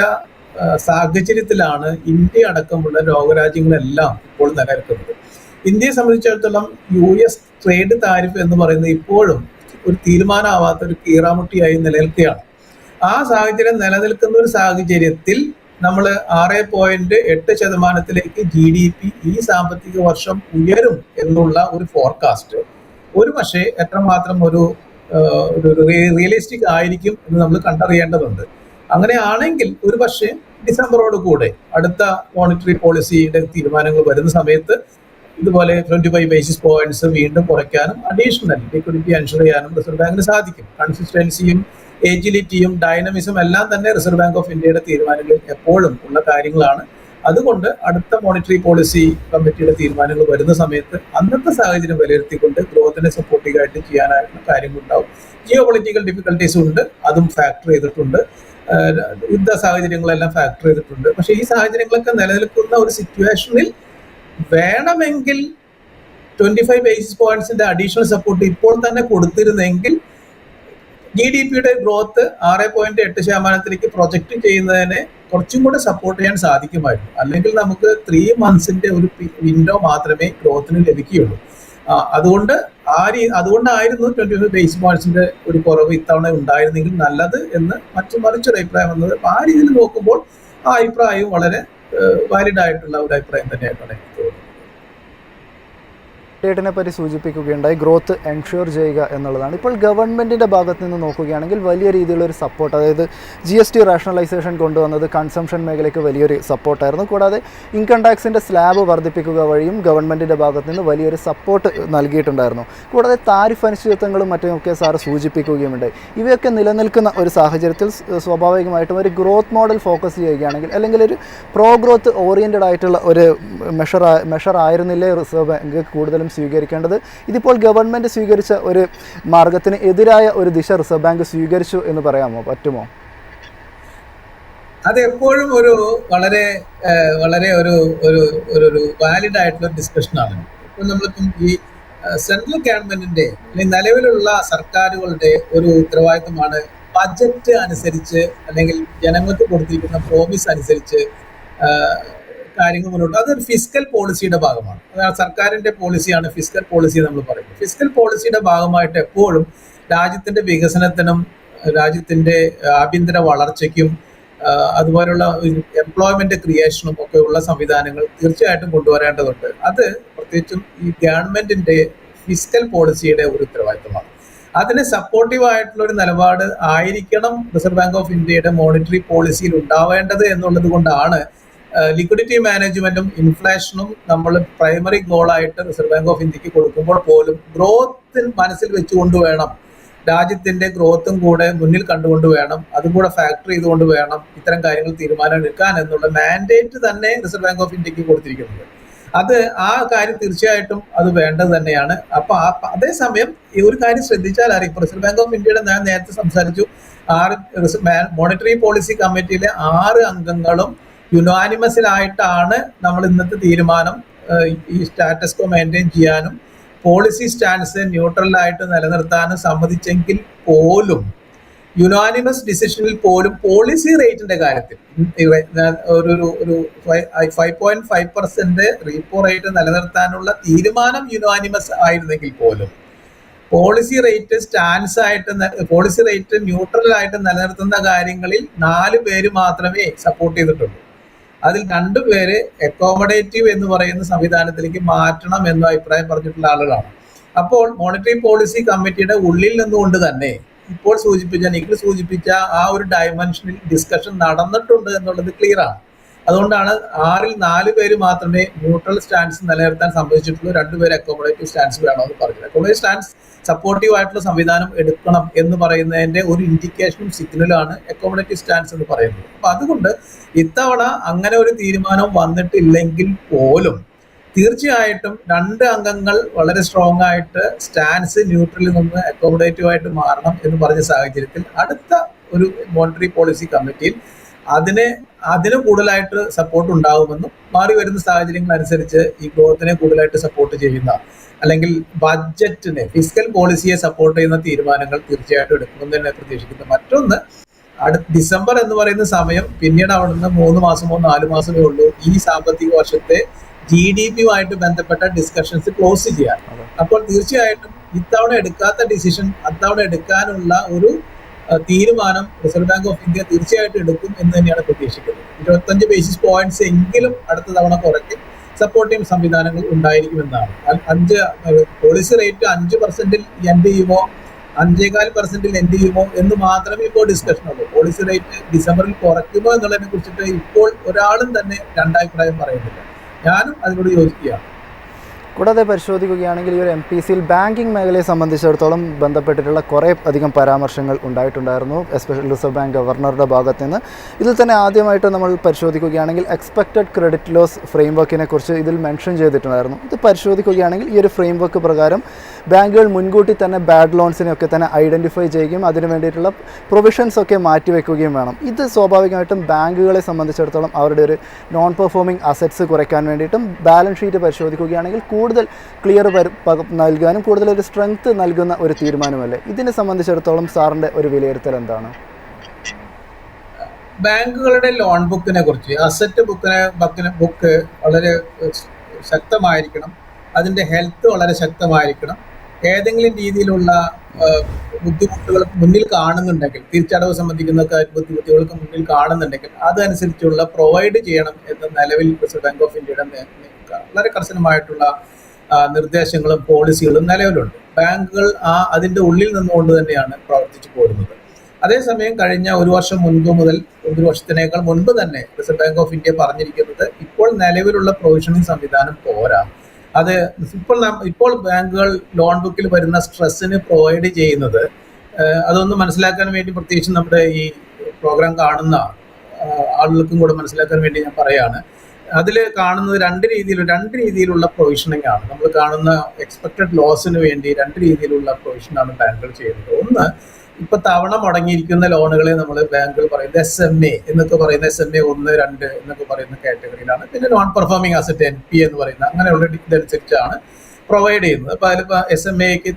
സാഹചര്യത്തിലാണ് ഇന്ത്യ അടക്കമുള്ള ലോകരാജ്യങ്ങളെല്ലാം ഇപ്പോൾ നിലനിൽക്കുന്നത്. ഇന്ത്യയെ സംബന്ധിച്ചിടത്തോളം US ട്രേഡ് താരിഫ് എന്ന് പറയുന്നത് ഇപ്പോഴും ഒരു തീരുമാനമാവാത്ത ഒരു കീറാമുട്ടിയായി നിലനിൽക്കുകയാണ്. ആ സാഹചര്യം നിലനിൽക്കുന്ന ഒരു സാഹചര്യത്തിൽ നമ്മൾ 6.8% GDP ഈ സാമ്പത്തിക വർഷം ഉയരും എന്നുള്ള ഒരു ഫോർകാസ്റ്റ് ഒരു പക്ഷേ എത്രമാത്രം ഒരു റിയലിസ്റ്റിക് ആയിരിക്കും എന്ന് നമ്മൾ കണ്ടറിയേണ്ടതുണ്ട്. അങ്ങനെയാണെങ്കിൽ ഒരു പക്ഷേ ഡിസംബറോട് കൂടെ അടുത്ത മോണിറ്ററി പോളിസിയുടെ തീരുമാനങ്ങൾ വരുന്ന സമയത്ത് ഇതുപോലെ 25 ബേസിസ് പോയിന്റ്സ് വീണ്ടും കുറയ്ക്കാനും അഡീഷണൽ ലിക്വിഡിറ്റി എൻഷുർ ചെയ്യാനും റിസർവ് ബാങ്കിന് സാധിക്കും. കൺസിസ്റ്റൻസിയും ഏജിലിറ്റിയും ഡൈനമിസം എല്ലാം തന്നെ റിസർവ് ബാങ്ക് ഓഫ് ഇന്ത്യയുടെ തീരുമാനങ്ങളിൽ എപ്പോഴും ഉള്ള കാര്യങ്ങളാണ്. അതുകൊണ്ട് അടുത്ത മോണിറ്ററി പോളിസി കമ്മിറ്റിയുടെ തീരുമാനങ്ങൾ വരുന്ന സമയത്ത് അന്നത്തെ സാഹചര്യം വിലയിരുത്തിക്കൊണ്ട് ഗ്രോത്തിനെ സപ്പോർട്ടീവായിട്ട് ചെയ്യാനായിട്ടുള്ള കാര്യങ്ങളുണ്ടാവും. ജിയോ പൊളിറ്റിക്കൽ ഡിഫിക്കൽട്ടീസ് ഉണ്ട്, അതും ഫാക്ടർ ചെയ്തിട്ടുണ്ട്. യുദ്ധ സാഹചര്യങ്ങളെല്ലാം ഫാക്ടർ ചെയ്തിട്ടുണ്ട്. പക്ഷേ ഈ സാഹചര്യങ്ങളൊക്കെ നിലനിൽക്കുന്ന ഒരു സിറ്റുവേഷനിൽ വേണമെങ്കിൽ 25 ബേസിസ് പോയിന്റ്സിന്റെ അഡീഷണൽ സപ്പോർട്ട് ഇപ്പോൾ തന്നെ കൊടുത്തിരുന്നെങ്കിൽ GDPയുടെ ഗ്രോത്ത് 6.8% പ്രൊജക്റ്റ് ചെയ്യുന്നതിനെ കുറച്ചും കൂടെ സപ്പോർട്ട് ചെയ്യാൻ സാധിക്കുമായിരുന്നു. അല്ലെങ്കിൽ നമുക്ക് 3 മന്ത്സിന്റെ ഒരു വിൻഡോ മാത്രമേ ഗ്രോത്തിന് ലഭിക്കുകയുള്ളൂ. അതുകൊണ്ടായിരുന്നു 25 ബേസിസ് പോയിന്റ്സിന്റെ ഒരു കുറവ് ഇത്തവണ ഉണ്ടായിരുന്നെങ്കിൽ നല്ലത് എന്ന് മറിച്ചൊരു അഭിപ്രായം വന്നത്. ആ രീതിയിൽ നോക്കുമ്പോൾ ആ അഭിപ്രായവും വളരെ വാലിഡ് ആയിട്ടുള്ള ഒരു അഭിപ്രായം തന്നെയായിട്ടാണ് എനിക്ക് തോന്നുന്നത്. റേറ്റിനെ പറ്റി സൂചിപ്പിക്കുകയുണ്ടായി, ഗ്രോത്ത് എൻഷുർ ചെയ്യുക എന്നുള്ളതാണ്. ഇപ്പോൾ ഗവൺമെൻറ്റിൻ്റെ ഭാഗത്ത് നിന്ന് നോക്കുകയാണെങ്കിൽ വലിയ രീതിയിലൊരു സപ്പോർട്ട്, അതായത് GST റാഷണലൈസേഷൻ കൊണ്ടുവന്നത് കൺസംഷൻ മേഖലയ്ക്ക് വലിയൊരു സപ്പോർട്ടായിരുന്നു. കൂടാതെ ഇൻകം ടാക്സിൻ്റെ സ്ലാബ് വർദ്ധിപ്പിക്കുക വഴിയും ഗവൺമെൻറ്റിൻ്റെ ഭാഗത്ത് നിന്ന് വലിയൊരു സപ്പോർട്ട് നൽകിയിട്ടുണ്ടായിരുന്നു. കൂടാതെ താരിഫ് അനിശ്ചിതത്വങ്ങളും മറ്റുമൊക്കെ സാറ് സൂചിപ്പിക്കുകയുമുണ്ടായി. ഇവയൊക്കെ നിലനിൽക്കുന്ന ഒരു സാഹചര്യത്തിൽ സ്വാഭാവികമായിട്ടും ഒരു ഗ്രോത്ത് മോഡൽ ഫോക്കസ് ചെയ്യുകയാണെങ്കിൽ അല്ലെങ്കിൽ ഒരു പ്രോ ഗ്രോത്ത് ഓറിയൻറ്റഡ് ആയിട്ടുള്ള ഒരു മെഷർ ആയിരുന്നില്ലേ റിസർവ് ബാങ്ക് കൂടുതലും തീർച്ചയായിട്ടും സ്വീകരിക്കേണ്ടത്. ഇതിപ്പോൾ ഗവൺമെൻറ് സ്വീകരിച്ച ഒരു മാർഗത്തിന് എതിരായ ഒരു ദിശ റിസർവ് ബാങ്ക് സ്വീകരിച്ചു എന്ന് പറയാമോ, പറ്റുമോ? അത് എപ്പോഴും ഒരു വളരെ വളരെ ഒരു ഒരു ഒരു വാലിഡ് ആയിട്ടുള്ള ഡിസ്കഷനാണ്. ഇപ്പോൾ നമ്മളിപ്പം ഈ സെൻട്രൽ ഗവൺമെന്റിന്റെ അല്ലെങ്കിൽ നിലവിലുള്ള സർക്കാരുകളുടെ ഒരു ഉത്തരവാദിത്തമാണ് ബജറ്റ് അനുസരിച്ച് അല്ലെങ്കിൽ ജനങ്ങൾക്ക് കൊടുത്തിരിക്കുന്ന പ്രോമിസ് അനുസരിച്ച് കാര്യങ്ങൾ മുന്നോട്ട്. അതൊരു ഫിസ്ക്കൽ പോളിസിയുടെ ഭാഗമാണ്. അതാണ് സർക്കാരിന്റെ പോളിസിയാണ് ഫിസ്ക്കൽ പോളിസി നമ്മൾ പറയുന്നത്. ഫിസ്ക്കൽ പോളിസിയുടെ ഭാഗമായിട്ട് എപ്പോഴും രാജ്യത്തിന്റെ വികസനത്തിനും രാജ്യത്തിന്റെ ആഭ്യന്തര വളർച്ചയ്ക്കും അതുപോലുള്ള എംപ്ലോയ്മെന്റ് ക്രിയേഷനും ഒക്കെ ഉള്ള സംവിധാനങ്ങൾ തീർച്ചയായിട്ടും കൊണ്ടുവരേണ്ടതുണ്ട്. അത് പ്രത്യേകിച്ചും ഈ ഗവൺമെന്റിന്റെ ഫിസ്ക്കൽ പോളിസിയുടെ ഒരു ഉത്തരവാദിത്തമാണ്. അതിന് സപ്പോർട്ടീവ് ആയിട്ടുള്ള ഒരു നിലപാട് ആയിരിക്കണം റിസർവ് ബാങ്ക് ഓഫ് ഇന്ത്യയുടെ മോണിറ്ററി പോളിസിയിൽ ഉണ്ടാവേണ്ടത് എന്നുള്ളത് കൊണ്ടാണ് ലിക്വിഡിറ്റി മാനേജ്മെന്റും ഇൻഫ്ലേഷനും നമ്മൾ പ്രൈമറി ഗോളായിട്ട് റിസർവ് ബാങ്ക് ഓഫ് ഇന്ത്യക്ക് കൊടുക്കുമ്പോൾ പോലും ഗ്രോത്ത് മനസ്സിൽ വെച്ചുകൊണ്ട് വേണം, രാജ്യത്തിന്റെ ഗ്രോത്തും കൂടെ മുന്നിൽ കണ്ടുകൊണ്ട് വേണം, അതും കൂടെ ഫാക്ടർ ചെയ്തുകൊണ്ട് വേണം ഇത്തരം കാര്യങ്ങൾ തീരുമാനം എടുക്കാൻ എന്നുള്ള മാൻഡേറ്റ് തന്നെ റിസർവ് ബാങ്ക് ഓഫ് ഇന്ത്യക്ക് കൊടുത്തിരിക്കുന്നത്. അത് ആ കാര്യം തീർച്ചയായിട്ടും അത് വേണ്ടത് തന്നെയാണ്. അപ്പൊ അതേസമയം ഈ ഒരു കാര്യം ശ്രദ്ധിച്ചാൽ അറിയാം, റിസർവ് ബാങ്ക് ഓഫ് ഇന്ത്യയുടെ ഞാൻ നേരത്തെ സംസാരിച്ചു, മോണിറ്ററി പോളിസി കമ്മിറ്റിയിലെ 6 അംഗങ്ങളും യുനാനിമസിലായിട്ടാണ് നമ്മൾ ഇന്നത്തെ തീരുമാനം ഈ സ്റ്റാറ്റസ് കോ മെയിൻറ്റെയിൻ ചെയ്യാനും പോളിസി സ്റ്റാൻസ് ന്യൂട്രലായിട്ട് നിലനിർത്താനും സമ്മതിച്ചെങ്കിൽ പോലും യുനാനിമസ് ഡിസിഷനിൽ പോലും പോളിസി റേറ്റിന്റെ കാര്യത്തിൽ ഒരു 5.5% റീപ്പോ റേറ്റ് നിലനിർത്താനുള്ള തീരുമാനം യുനാനിമസ് ആയിരുന്നെങ്കിൽ പോലും പോളിസി റേറ്റ് ന്യൂട്രലായിട്ട് നിലനിർത്തുന്ന കാര്യങ്ങളിൽ 4 പേര് മാത്രമേ സപ്പോർട്ട് ചെയ്തിട്ടുള്ളൂ. അതിൽ 2 പേര് അക്കോമഡേറ്റീവ് എന്ന് പറയുന്ന സംവിധാനത്തിലേക്ക് മാറ്റണം എന്ന അഭിപ്രായം പറഞ്ഞിട്ടുള്ള ആളുകളാണ്. അപ്പോൾ മോണിറ്ററി പോളിസി കമ്മിറ്റിയുടെ ഉള്ളിൽ നിന്നുകൊണ്ട് തന്നെ ഇപ്പോൾ നിഖിൽ സൂചിപ്പിച്ച ആ ഒരു ഡയമെൻഷനിൽ ഡിസ്കഷൻ നടന്നിട്ടുണ്ട് എന്നുള്ളത് ക്ലിയർ ആണ്. അതുകൊണ്ടാണ് 6ൽ 4 പേര് മാത്രമേ ന്യൂട്രൽ സ്റ്റാൻസ് നിലനിർത്താൻ സമ്മതിച്ചിട്ടുള്ളൂ, 2 പേര് അക്കോമഡേറ്റീവ് സ്റ്റാൻസ് വേണമെന്ന് പറഞ്ഞത്. അക്കോമഡേറ്റീവ് സ്റ്റാൻസ് സപ്പോർട്ടീവ് ആയിട്ടുള്ള സംവിധാനം എടുക്കണം എന്ന് പറയുന്നതിന്റെ ഒരു ഇൻഡിക്കേഷനും സിഗ്നലാണ് അക്കോമഡേറ്റീവ് സ്റ്റാൻസ് എന്ന് പറയുന്നത്. അപ്പൊ അതുകൊണ്ട് ഇത്തവണ അങ്ങനെ ഒരു തീരുമാനം വന്നിട്ടില്ലെങ്കിൽ പോലും തീർച്ചയായിട്ടും 2 അംഗങ്ങൾ വളരെ സ്ട്രോങ് ആയിട്ട് സ്റ്റാൻസ് ന്യൂട്രലിൽ നിന്ന് അക്കോമഡേറ്റീവ് ആയിട്ട് മാറണം എന്ന് പറഞ്ഞ സാഹചര്യത്തിൽ അടുത്ത ഒരു മോണിറ്ററി പോളിസി കമ്മിറ്റിയിൽ അതിന് കൂടുതലായിട്ട് സപ്പോർട്ട് ഉണ്ടാകുമെന്നും മാറി വരുന്ന സാഹചര്യങ്ങൾ അനുസരിച്ച് ഈ ഗ്രോത്തിനെ കൂടുതലായിട്ട് സപ്പോർട്ട് ചെയ്യുന്ന അല്ലെങ്കിൽ ബഡ്ജറ്റിനെ ഫിസ്ക്കൽ പോളിസിയെ സപ്പോർട്ട് ചെയ്യുന്ന തീരുമാനങ്ങൾ തീർച്ചയായിട്ടും എടുക്കുമെന്ന് തന്നെ പ്രതീക്ഷിക്കുന്നു. മറ്റൊന്ന്, ഡിസംബർ എന്ന് പറയുന്ന സമയം പിന്നീട് അവിടുന്ന് 3 മാസമോ 4 മാസമേ ഉള്ളൂ ഈ സാമ്പത്തിക വർഷത്തെ GDP-യുമായിട്ട് ബന്ധപ്പെട്ട ഡിസ്കഷൻസ് ക്ലോസ് ചെയ്യാൻ. അപ്പോൾ തീർച്ചയായിട്ടും ഇത്തവണ എടുക്കാത്ത ഡിസിഷൻ അത്തവണ എടുക്കാനുള്ള ഒരു തീരുമാനം റിസർവ് ബാങ്ക് ഓഫ് ഇന്ത്യ തീർച്ചയായിട്ടും എടുക്കും എന്ന് തന്നെയാണ് പ്രതീക്ഷിക്കുന്നത്. 25 ബേസിസ് പോയിന്റ്സ് എങ്കിലും അടുത്ത തവണ കുറയ്ക്കും സപ്പോർട്ടീവ് സംവിധാനങ്ങൾ ഉണ്ടായിരിക്കുമെന്നാണ്. പോളിസി റേറ്റ് 5% എൻഡ് ചെയ്യുമോ 5.25% എൻഡ് ചെയ്യുമോ എന്ന് മാത്രമേ ഇപ്പോൾ ഡിസ്കഷൻ ഉള്ളൂ. പോളിസി റേറ്റ് ഡിസംബറിൽ കുറയ്ക്കുമോ എന്നുള്ളതിനെ കുറിച്ചിട്ട് ഇപ്പോൾ ഒരാളും തന്നെ രണ്ടഭിപ്രായം പറയുന്നില്ല. ഞാനും അതിനോട് യോജിക്കുകയാണ്. കൂടാതെ പരിശോധിക്കുകയാണെങ്കിൽ ഈ ഒരു MPC-യിൽ ബാങ്കിങ് മേഖലയെ സംബന്ധിച്ചിടത്തോളം ബന്ധപ്പെട്ടിട്ടുള്ള കുറേ അധികം പരാമർശങ്ങൾ ഉണ്ടായിട്ടുണ്ടായിരുന്നു, എസ്പെഷ്യലി റിസർവ് ബാങ്ക് ഗവർണറുടെ ഭാഗത്ത് നിന്ന്. ഇതിൽ തന്നെ ആദ്യമായിട്ട് നമ്മൾ പരിശോധിക്കുകയാണെങ്കിൽ എക്സ്പെക്റ്റഡ് ക്രെഡിറ്റ് ലോസ് ഫ്രെയിംവർക്കിനെ കുറിച്ച് ഇതിൽ മെൻഷൻ ചെയ്തിട്ടുണ്ടായിരുന്നു. ഇത് പരിശോധിക്കുകയാണെങ്കിൽ ഈ ഒരു ഫ്രെയിംവർക്ക് പ്രകാരം ബാങ്കുകൾ മുൻകൂട്ടി തന്നെ ബാഡ് ലോൺസിനെയൊക്കെ തന്നെ ഐഡൻറ്റിഫൈ ചെയ്യുകയും അതിന് വേണ്ടിയിട്ടുള്ള പ്രൊവിഷൻസ് ഒക്കെ മാറ്റിവെക്കുകയും വേണം. ഇത് സ്വാഭാവികമായിട്ടും ബാങ്കുകളെ സംബന്ധിച്ചിടത്തോളം അവരുടെ ഒരു നോൺ പെർഫോമിംഗ് അസറ്റ്സ് കുറയ്ക്കാൻ വേണ്ടിയിട്ടും ബാലൻസ് ഷീറ്റ് പരിശോധിക്കുകയാണെങ്കിൽ കൂടുതൽ ക്ലിയർ നൽകാനും കൂടുതൽ ഒരു സ്ട്രെങ്ത് നൽകുന്ന ഒരു തീരുമാനമല്ലേ? ഇതിനെ സംബന്ധിച്ചിടത്തോളം സാറിൻ്റെ ഒരു വിലയിരുത്തൽ എന്താണ്? ബാങ്കുകളുടെ ലോൺ ബുക്കിനെ കുറിച്ച്, അസറ്റ് ബുക്ക് വളരെ ശക്തമായിരിക്കണം, അതിൻ്റെ ഹെൽത്ത് വളരെ ശക്തമായിരിക്കണം. ഏതെങ്കിലും രീതിയിലുള്ള ബുദ്ധിമുട്ടുകൾ മുന്നിൽ കാണുന്നുണ്ടെങ്കിൽ, തിരിച്ചടവ് സംബന്ധിക്കുന്ന ബുദ്ധിമുട്ടുകൾക്ക് മുന്നിൽ കാണുന്നുണ്ടെങ്കിൽ അതനുസരിച്ചുള്ള പ്രൊവൈഡ് ചെയ്യണം എന്ന് നിലവിൽ റിസർവ് ബാങ്ക് ഓഫ് ഇന്ത്യയുടെ വളരെ കർശനമായിട്ടുള്ള നിർദ്ദേശങ്ങളും പോളിസികളും നിലവിലുണ്ട്. ബാങ്കുകൾ അതിൻ്റെ ഉള്ളിൽ നിന്നുകൊണ്ട് തന്നെയാണ് പ്രവർത്തിച്ചു പോരുന്നത്. അതേസമയം കഴിഞ്ഞ 1 വർഷം മുൻപ് മുതൽ 1 വർഷത്തിനേക്കാൾ മുൻപ് തന്നെ റിസർവ് ബാങ്ക് ഓഫ് ഇന്ത്യ പറഞ്ഞിരിക്കുന്നത് ഇപ്പോൾ നിലവിലുള്ള പ്രൊവിഷനിങ് സംവിധാനം പോരാ. അത് ഇപ്പോൾ ബാങ്കുകൾ ലോൺ ബുക്കിൽ വരുന്ന സ്ട്രെസ്സിന് പ്രൊവൈഡ് ചെയ്യുന്നത്, അതൊന്ന് മനസ്സിലാക്കാൻ വേണ്ടി പ്രത്യേകിച്ച് നമ്മുടെ ഈ പ്രോഗ്രാം കാണുന്ന ആളുകൾക്കും കൂടെ മനസ്സിലാക്കാൻ വേണ്ടി ഞാൻ പറയാണ്, അതിൽ കാണുന്നത് രണ്ട് രീതിയിലുള്ള പ്രൊവിഷനിങ് ആണ്. നമ്മൾ കാണുന്ന എക്സ്പെക്ടഡ് ലോസിന് വേണ്ടി രണ്ട് രീതിയിലുള്ള പ്രൊവിഷനാണ് ബാങ്കുകൾ ചെയ്യുന്നത്. ഒന്ന്, ഇപ്പൊ തവണ മുടങ്ങിയിരിക്കുന്ന ലോണുകളെ നമ്മൾ ബാങ്കുകൾ പറയുന്നത് SMA എന്നൊക്കെ പറയുന്ന SMA 1, 2 എന്നൊക്കെ പറയുന്ന കാറ്റഗറിയിലാണ്. പിന്നെ നോൺ പെർഫോമിംഗ് അസറ്റ് NP എന്ന് പറയുന്ന അങ്ങനെയുള്ള ഇതനുസരിച്ചാണ് പ്രൊവൈഡ് ചെയ്യുന്നത്. അപ്പൊ അതിലിപ്പോ SMAക്ക്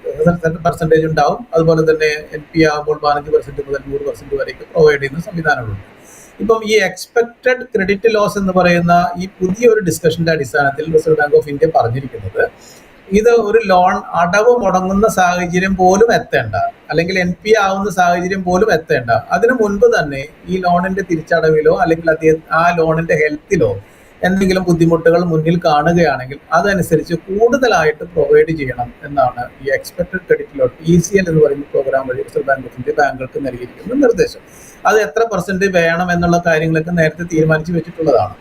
പെർസെന്റേജ് ഉണ്ടാവും. അതുപോലെ തന്നെ NP ആകുമ്പോൾ 15% മുതൽ 100% വരെയൊക്കെ പ്രൊവൈഡ് ചെയ്യുന്ന സംവിധാനങ്ങളുണ്ട്. ഇപ്പം ഈ എക്സ്പെക്ടഡ് ക്രെഡിറ്റ് ലോസ് എന്ന് പറയുന്ന ഈ പുതിയൊരു ഡിസ്കഷന്റെ അടിസ്ഥാനത്തിൽ റിസർവ് ബാങ്ക് ഓഫ് ഇന്ത്യ പറഞ്ഞിരിക്കുന്നത്, ഇത് ഒരു ലോൺ അടവ് മുടങ്ങുന്ന സാഹചര്യം പോലും എത്തേണ്ട, അല്ലെങ്കിൽ NP ആവുന്ന സാഹചര്യം പോലും എത്തേണ്ട, അതിനു മുൻപ് തന്നെ ഈ ലോണിന്റെ തിരിച്ചടവിലോ അല്ലെങ്കിൽ ആ ലോണിന്റെ ഹെൽത്തിലോ എന്തെങ്കിലും ബുദ്ധിമുട്ടുകൾ മുന്നിൽ കാണുകയാണെങ്കിൽ അതനുസരിച്ച് കൂടുതലായിട്ട് പ്രൊവൈഡ് ചെയ്യണം എന്നാണ് ഈ എക്സ്പെക്ടഡ് ക്രെഡിറ്റ് ലോസ് ECL എന്ന് പറയുന്ന പ്രോഗ്രാം വഴി റിസർവ് ബാങ്ക് ഓഫ് ഇന്ത്യ ബാങ്കുകൾക്ക് നൽകിയിരിക്കുന്ന നിർദ്ദേശം. അത് എത്ര % വേണം എന്നുള്ള കാര്യങ്ങളൊക്കെ നേരത്തെ തീരുമാനിച്ചു വെച്ചിട്ടുള്ളതാണ്.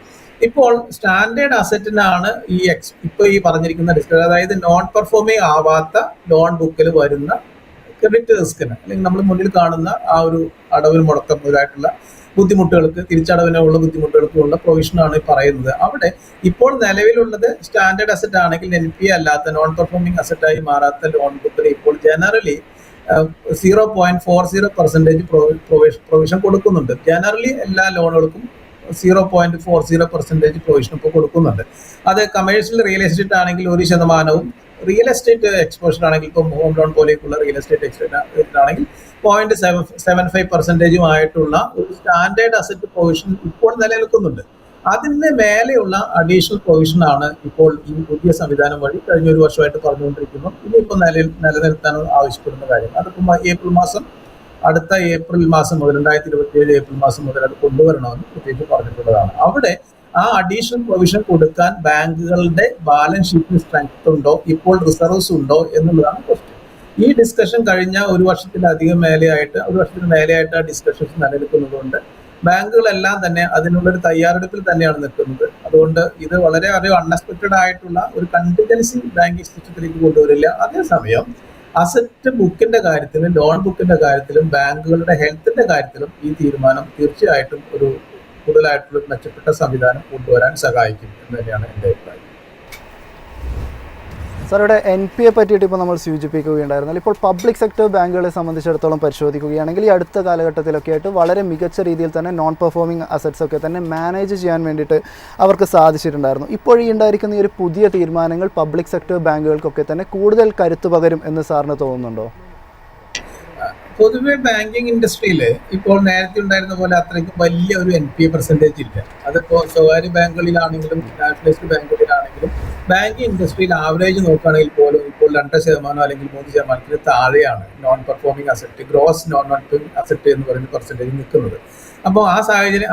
ഇപ്പോൾ സ്റ്റാൻഡേർഡ് അസറ്റിനാണ് ഇപ്പോൾ ഈ പറഞ്ഞിരിക്കുന്ന ഡിസ്കഷൻ, അതായത് നോൺ പെർഫോമിംഗ് ആവാത്ത ലോൺ ബുക്കിൽ വരുന്ന ക്രെഡിറ്റ് റിസ്കിന്, അല്ലെങ്കിൽ നമ്മൾ മുന്നിൽ കാണുന്ന ആ ഒരു അടവിന് മുടക്കമുള്ളതായിട്ടുള്ള ബുദ്ധിമുട്ടുകൾക്ക്, തിരിച്ചടവിനുള്ള ബുദ്ധിമുട്ടുകൾക്കുള്ള പ്രൊവിഷനാണ് ഈ പറയുന്നത്. അവിടെ ഇപ്പോൾ നിലവിലുള്ളത് സ്റ്റാൻഡേർഡ് അസറ്റ് ആണെങ്കിൽ NP അല്ലാത്ത നോൺ പെർഫോമിംഗ് അസറ്റായി മാറാത്ത ലോൺ ബുക്കിൽ ഇപ്പോൾ ജനറലി 0.40% പ്രൊവിഷൻ കൊടുക്കുന്നുണ്ട്. ജനറലി എല്ലാ ലോണുകൾക്കും 0.40% പ്രൊവിഷൻ ഇപ്പോൾ കൊടുക്കുന്നുണ്ട്. അത് കമേഴ്ഷ്യൽ റിയൽ എസ്റ്റേറ്റ് ആണെങ്കിൽ 1%, റിയൽ എസ്റ്റേറ്റ് എക്സ്പോഷർ ആണെങ്കിൽ ഇപ്പോൾ ഹോം ലോൺ പോലെയൊക്കെയുള്ള റിയൽ എസ്റ്റേറ്റ് എക്സ്പോഷർ ആണെങ്കിൽ 0.75% ആയിട്ടുള്ള ഒരു സ്റ്റാൻഡേർഡ് അസറ്റ് പ്രൊവിഷൻ ഇപ്പോൾ നിലനിൽക്കുന്നുണ്ട്. അതിന് മേലെയുള്ള അഡീഷണൽ പ്രൊവിഷൻ ആണ് ഇപ്പോൾ ഈ പുതിയ സംവിധാനം വഴി കഴിഞ്ഞ ഒരു വർഷമായിട്ട് പറഞ്ഞുകൊണ്ടിരിക്കുന്നു. ഇനിയിപ്പോൾ നിലനിർത്താൻ ആവശ്യപ്പെടുന്ന കാര്യം അതിപ്പോൾ അടുത്ത ഏപ്രിൽ മാസം മുതൽ 2027 ഏപ്രിൽ മാസം മുതൽ അത് കൊണ്ടുവരണമെന്ന് പ്രത്യേകിച്ച് പറഞ്ഞിട്ടുള്ളതാണ്. അവിടെ ആ അഡീഷണൽ പ്രൊവിഷൻ കൊടുക്കാൻ ബാങ്കുകളുടെ ബാലൻസ് ഷീറ്റിന് സ്ട്രെങ്ത് ഉണ്ടോ, ഇപ്പോൾ റിസർവ്സ് ഉണ്ടോ എന്നുള്ളതാണ് ക്വസ്റ്റ്യൻ. ഈ ഡിസ്കഷൻ കഴിഞ്ഞ ഒരു വർഷത്തിന് മേലെയായിട്ട് ആ ഡിസ്കഷൻസ് നിലനിൽക്കുന്നതുകൊണ്ട് ബാങ്കുകളെല്ലാം തന്നെ അതിനുള്ളൊരു തയ്യാറെടുപ്പിൽ തന്നെയാണ് നിൽക്കുന്നത്. അതുകൊണ്ട് ഇത് വളരെ അൺഎക്സ്പെക്റ്റഡ് ആയിട്ടുള്ള ഒരു കണ്ടിജൻസി ബാങ്കിങ് സിസ്റ്റത്തിലേക്ക് കൊണ്ടുവരില്ല. അതേസമയം അസറ്റ് ബുക്കിന്റെ കാര്യത്തിലും ലോൺ ബുക്കിന്റെ കാര്യത്തിലും ബാങ്കുകളുടെ ഹെൽത്തിന്റെ കാര്യത്തിലും ഈ തീരുമാനം തീർച്ചയായിട്ടും ഒരു കൂടുതലായിട്ടുള്ള മെച്ചപ്പെട്ട സംവിധാനം കൊണ്ടുവരാൻ സഹായിക്കും എന്ന് തന്നെയാണ് എൻ്റെ അഭിപ്രായം. സാർ, ഇവിടെ NP പറ്റിയിട്ട് ഇപ്പോൾ നമ്മൾ സൂചിപ്പിക്കുകയുണ്ടായിരുന്നാൽ, ഇപ്പോൾ പബ്ലിക് സെക്ടർ ബാങ്കുകളെ സംബന്ധിച്ചിടത്തോളം പരിശോധിക്കുകയാണെങ്കിൽ ഈ അടുത്ത കാലഘട്ടത്തിലൊക്കെ ആയിട്ട് വളരെ മികച്ച രീതിയിൽ തന്നെ നോൺ പെർഫോമിംഗ് അസറ്റ്സ് ഒക്കെ തന്നെ മാനേജ് ചെയ്യാൻ വേണ്ടിയിട്ട് അവർക്ക് സാധിച്ചിട്ടുണ്ടായിരുന്നു. ഇപ്പോൾ ഈ ഉണ്ടായിരിക്കുന്ന ഈ ഒരു പുതിയ തീരുമാനങ്ങൾ പബ്ലിക് സെക്ടർ ബാങ്കുകൾക്കൊക്കെ തന്നെ കൂടുതൽ കരുത്ത് പകരും എന്ന് സാറിന് തോന്നുന്നുണ്ടോ? പൊതുവെ ബാങ്കിങ് ഇൻഡസ്ട്രിയിൽ ഇപ്പോൾ നേരത്തെ ഉണ്ടായിരുന്ന പോലെ അത്രയ്ക്ക് വലിയ ഒരു NPA പെർസെൻറ്റേജ് ഇല്ല. അതിപ്പോൾ സ്വകാര്യ ബാങ്കുകളിലാണെങ്കിലും നാഷണലൈസ്ഡ് ബാങ്കുകളിലാണെങ്കിലും ബാങ്കിങ് ഇൻഡസ്ട്രിയിൽ ആവറേജ് നോക്കുകയാണെങ്കിൽ പോലും ഇപ്പോൾ 2% അല്ലെങ്കിൽ 3% താഴെയാണ് non performing asset, gross non performing asset എന്ന് പറയുന്ന പെർസെൻറ്റേജ് നിൽക്കുന്നത്. അപ്പോൾ ആ സാഹചര്യം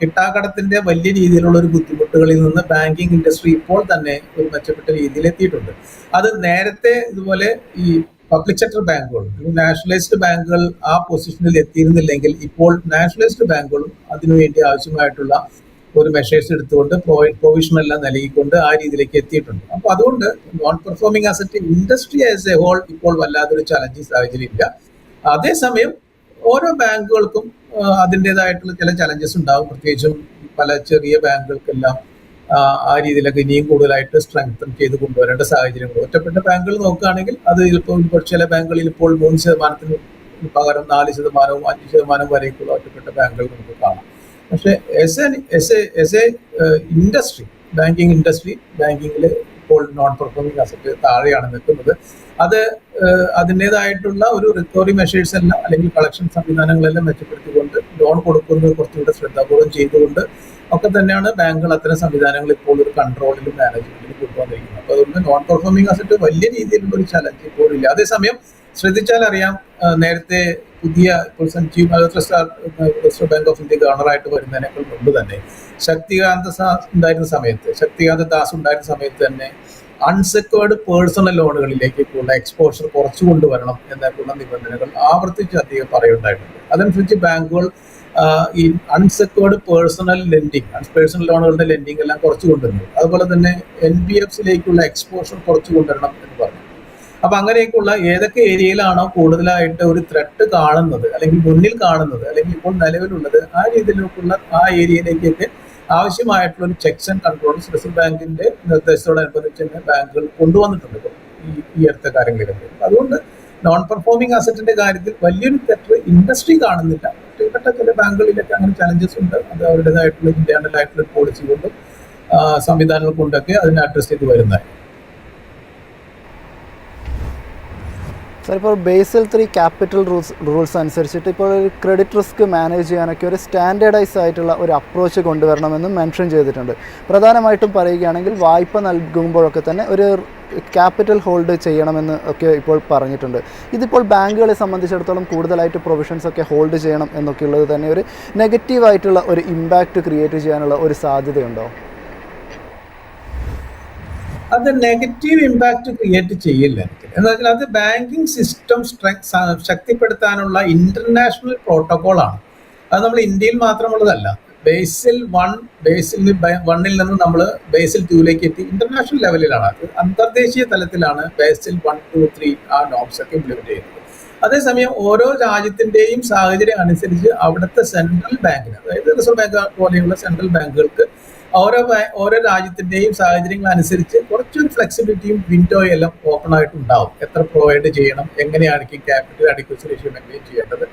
കിട്ടാക്കടത്തിന്റെ വലിയ രീതിയിലുള്ള ഒരു ബുദ്ധിമുട്ടുകളിൽ നിന്ന് ബാങ്കിങ് ഇൻഡസ്ട്രി ഇപ്പോൾ തന്നെ ഒരു മെച്ചപ്പെട്ട രീതിയിൽ എത്തിയിട്ടുണ്ട്. അത് നേരത്തെ ഇതുപോലെ ഈ പബ്ലിക് സെക്ടർ ബാങ്കുകൾ, നാഷണലൈസ്ഡ് ബാങ്കുകൾ ആ പൊസിഷനിൽ എത്തിയിരുന്നില്ലെങ്കിൽ ഇപ്പോൾ നാഷണലൈസ്ഡ് ബാങ്കുകളും അതിനുവേണ്ടി ആവശ്യമായിട്ടുള്ള ഒരു മെഷേഴ്സ് എടുത്തുകൊണ്ട് പ്രൊവിഷനെല്ലാം നൽകിക്കൊണ്ട് ആ രീതിയിലേക്ക് എത്തിയിട്ടുണ്ട്. അപ്പോൾ അതുകൊണ്ട് non performing asset industry as a whole ഇപ്പോൾ വല്ലാതൊരു ചലഞ്ചിങ് സാഹചര്യം ഇല്ല. അതേസമയം ഓരോ ബാങ്കുകൾക്കും അതിൻ്റെതായിട്ടുള്ള ചില ചലഞ്ചസ് ഉണ്ടാകും. പ്രത്യേകിച്ചും പല ചെറിയ ബാങ്കുകൾക്കെല്ലാം ആ രീതിയിലൊക്കെ ഇനിയും കൂടുതലായിട്ട് സ്ട്രെങ്തൻ ചെയ്ത് കൊണ്ടുവരേണ്ട സാഹചര്യങ്ങൾ. ഒറ്റപ്പെട്ട ബാങ്കുകൾ നോക്കുകയാണെങ്കിൽ അത് ചിലപ്പോൾ ചില ബാങ്കുകളിൽ ഇപ്പോൾ 3% പകരം 4%, 5% വരെയൊക്കെയുള്ള ഒറ്റപ്പെട്ട ബാങ്കുകൾ നമുക്ക് കാണാം. പക്ഷേ എസ് എ ഇൻഡസ്ട്രി, ബാങ്കിങ്ങിൽ ഇപ്പോൾ നോൺ പെർഫോമിംഗ് അസറ്റ് താഴെയാണ് നിൽക്കുന്നത്. അത് അതിൻ്റെതായിട്ടുള്ള ഒരു റിക്കവറി മെഷേഴ്സ് എല്ലാം അല്ലെങ്കിൽ കളക്ഷൻ സംവിധാനങ്ങളെല്ലാം മെച്ചപ്പെടുത്തിക്കൊണ്ട് ലോൺ കൊടുക്കുന്നത് കുറച്ചുകൂടെ ശ്രദ്ധാപൂർവ്വം ചെയ്തുകൊണ്ട് ഒക്കെ തന്നെയാണ് ബാങ്കുകൾ അത്തരം സംവിധാനങ്ങൾ ഇപ്പോൾ ഒരു കൺട്രോളിലും മാനേജ്മെന്റിലും കൊണ്ടുവന്നിരിക്കുന്നത്. അപ്പോൾ അതുകൊണ്ട് നോൺ പെർഫോമിംഗ് അസറ്റ് വലിയ രീതിയിലുള്ള ഒരു ചലഞ്ച് ഇപ്പോൾ ഇല്ല. അതേസമയം ശ്രദ്ധിച്ചാൽ അറിയാം, നേരത്തെ ഇപ്പോൾ റിസർവ് ബാങ്ക് ഓഫ് ഇന്ത്യ ഗവർണറായിട്ട് വരുന്നതിനേക്കാൾ മുമ്പ് തന്നെ ശക്തികാന്ത ദാസ് ഉണ്ടായിരുന്ന സമയത്ത് തന്നെ അൺസെക്വേർഡ് പേഴ്സണൽ ലോണുകളിലേക്കുള്ള എക്സ്പോഷർ കുറച്ചു കൊണ്ടുവരണം എന്നൊക്കെയുള്ള നിബന്ധനകൾ ആവർത്തിച്ച് അധികം പറയുണ്ടായിട്ടുണ്ട്. അതനുസരിച്ച് ബാങ്കുകൾ ഈ അൺസെക്വേർഡ് പേഴ്സണൽ ലോണുകളുടെ ലെൻഡിങ് എല്ലാം കുറച്ചു കൊണ്ടുവരുന്നു. അതുപോലെ തന്നെ NBFCയിലേക്കുള്ള എക്സ്പോഷർ കുറച്ചു കൊണ്ടുവരണം എന്ന് പറഞ്ഞു. അപ്പൊ അങ്ങനെയൊക്കെയുള്ള ഏതൊക്കെ ഏരിയയിലാണോ കൂടുതലായിട്ട് ഒരു ത്രെട്ട് കാണുന്നത് അല്ലെങ്കിൽ മുന്നിൽ കാണുന്നത് അല്ലെങ്കിൽ ഇപ്പോൾ നിലവിലുള്ളത് ആ രീതിയിലേക്കുള്ള ആ ഏരിയയിലേക്കൊക്കെ ആവശ്യമായിട്ടുള്ള ഒരു ചെക്സ് ആൻഡ് കൺട്രോൾസ് റിസർവ് ബാങ്കിന്റെ നിർദ്ദേശത്തോടനുബന്ധിച്ച് തന്നെ ബാങ്കുകൾ കൊണ്ടുവന്നിട്ടുണ്ട് ഈ അടുത്ത കാര്യങ്ങളിലൊക്കെ. അതുകൊണ്ട് നോൺ പെർഫോമിംഗ് അസറ്റിന്റെ കാര്യത്തിൽ വലിയൊരു തെറ്റ് ഇൻഡസ്ട്രി കാണുന്നില്ല. ഒറ്റപ്പെട്ട ചില ബാങ്കുകളിലൊക്കെ അങ്ങനെ ചലഞ്ചസ് ഉണ്ട്. അത് അവരുടേതായിട്ടുള്ള ഇന്റേണൽ ആയിട്ടുള്ള പോളിസി കൊണ്ടും സംവിധാനങ്ങൾ കൊണ്ടൊക്കെ അതിനെ അഡ്രസ് ചെയ്ത് വരുന്നത്. സാർ, ഇപ്പോൾ ബേസിൽ 3 ക്യാപിറ്റൽ റൂൾസ് അനുസരിച്ചിട്ട് ഇപ്പോൾ ഒരു ക്രെഡിറ്റ് റിസ്ക് മാനേജ് ചെയ്യാനൊക്കെ ഒരു സ്റ്റാൻഡേർഡൈസ് ആയിട്ടുള്ള ഒരു അപ്രോച്ച് കൊണ്ടുവരണമെന്നും മെൻഷൻ ചെയ്തിട്ടുണ്ട്. പ്രധാനമായിട്ടും പറയുകയാണെങ്കിൽ വായ്പ നൽകുമ്പോഴൊക്കെ തന്നെ ഒരു ക്യാപിറ്റൽ ഹോൾഡ് ചെയ്യണമെന്ന് ഒക്കെ ഇപ്പോൾ പറഞ്ഞിട്ടുണ്ട്. ഇതിപ്പോൾ ബാങ്കുകളെ സംബന്ധിച്ചിടത്തോളം കൂടുതലായിട്ട് പ്രൊവിഷൻസ് ഒക്കെ ഹോൾഡ് ചെയ്യണം എന്നൊക്കെയുള്ളത് തന്നെ ഒരു നെഗറ്റീവായിട്ടുള്ള ഒരു ഇമ്പാക്റ്റ് ക്രിയേറ്റ് ചെയ്യാനുള്ള ഒരു സാധ്യതയുണ്ടോ? അത് നെഗറ്റീവ് ഇമ്പാക്റ്റ് ക്രിയേറ്റ് ചെയ്യില്ല. എന്ന് വെച്ചാൽ അത് ബാങ്കിങ് സിസ്റ്റം ശക്തിപ്പെടുത്താനുള്ള ഇന്റർനാഷണൽ പ്രോട്ടോകോളാണ്. അത് നമ്മൾ ഇന്ത്യയിൽ മാത്രമുള്ളതല്ല. ബേസിൽ 1ൽ നിന്ന് നമ്മൾ ബേസിൽ 2ലേക്ക് എത്തി ഇന്റർനാഷണൽ ലെവലിലാണ്. അത് അന്തർദേശീയ തലത്തിലാണ് ബേസിൽ 1, 2, 3 ആ നോംസ് ഒക്കെ ഇംപ്ലിമെന്റ് ചെയ്യുന്നത്. അതേസമയം ഓരോ രാജ്യത്തിന്റെയും സാഹചര്യം അനുസരിച്ച് അവിടുത്തെ സെൻട്രൽ ബാങ്കിന്, അതായത് റിസർവ് ബാങ്ക് പോലെയുള്ള സെൻട്രൽ ബാങ്കുകൾക്ക് ഓരോ രാജ്യത്തിന്റെയും സാഹചര്യങ്ങൾ അനുസരിച്ച് കുറച്ചൊരു ഫ്ലെക്സിബിലിറ്റിയും വിൻഡോയും എല്ലാം ഓപ്പൺ ആയിട്ടുണ്ടാവും. എത്ര പ്രൊവൈഡ് ചെയ്യണം, എങ്ങനെയായിരിക്കും ക്യാപിറ്റൽ അഡിക്വസി റേഷ്യോ മെയിൻറ്റെയിൻ ചെയ്യേണ്ടത്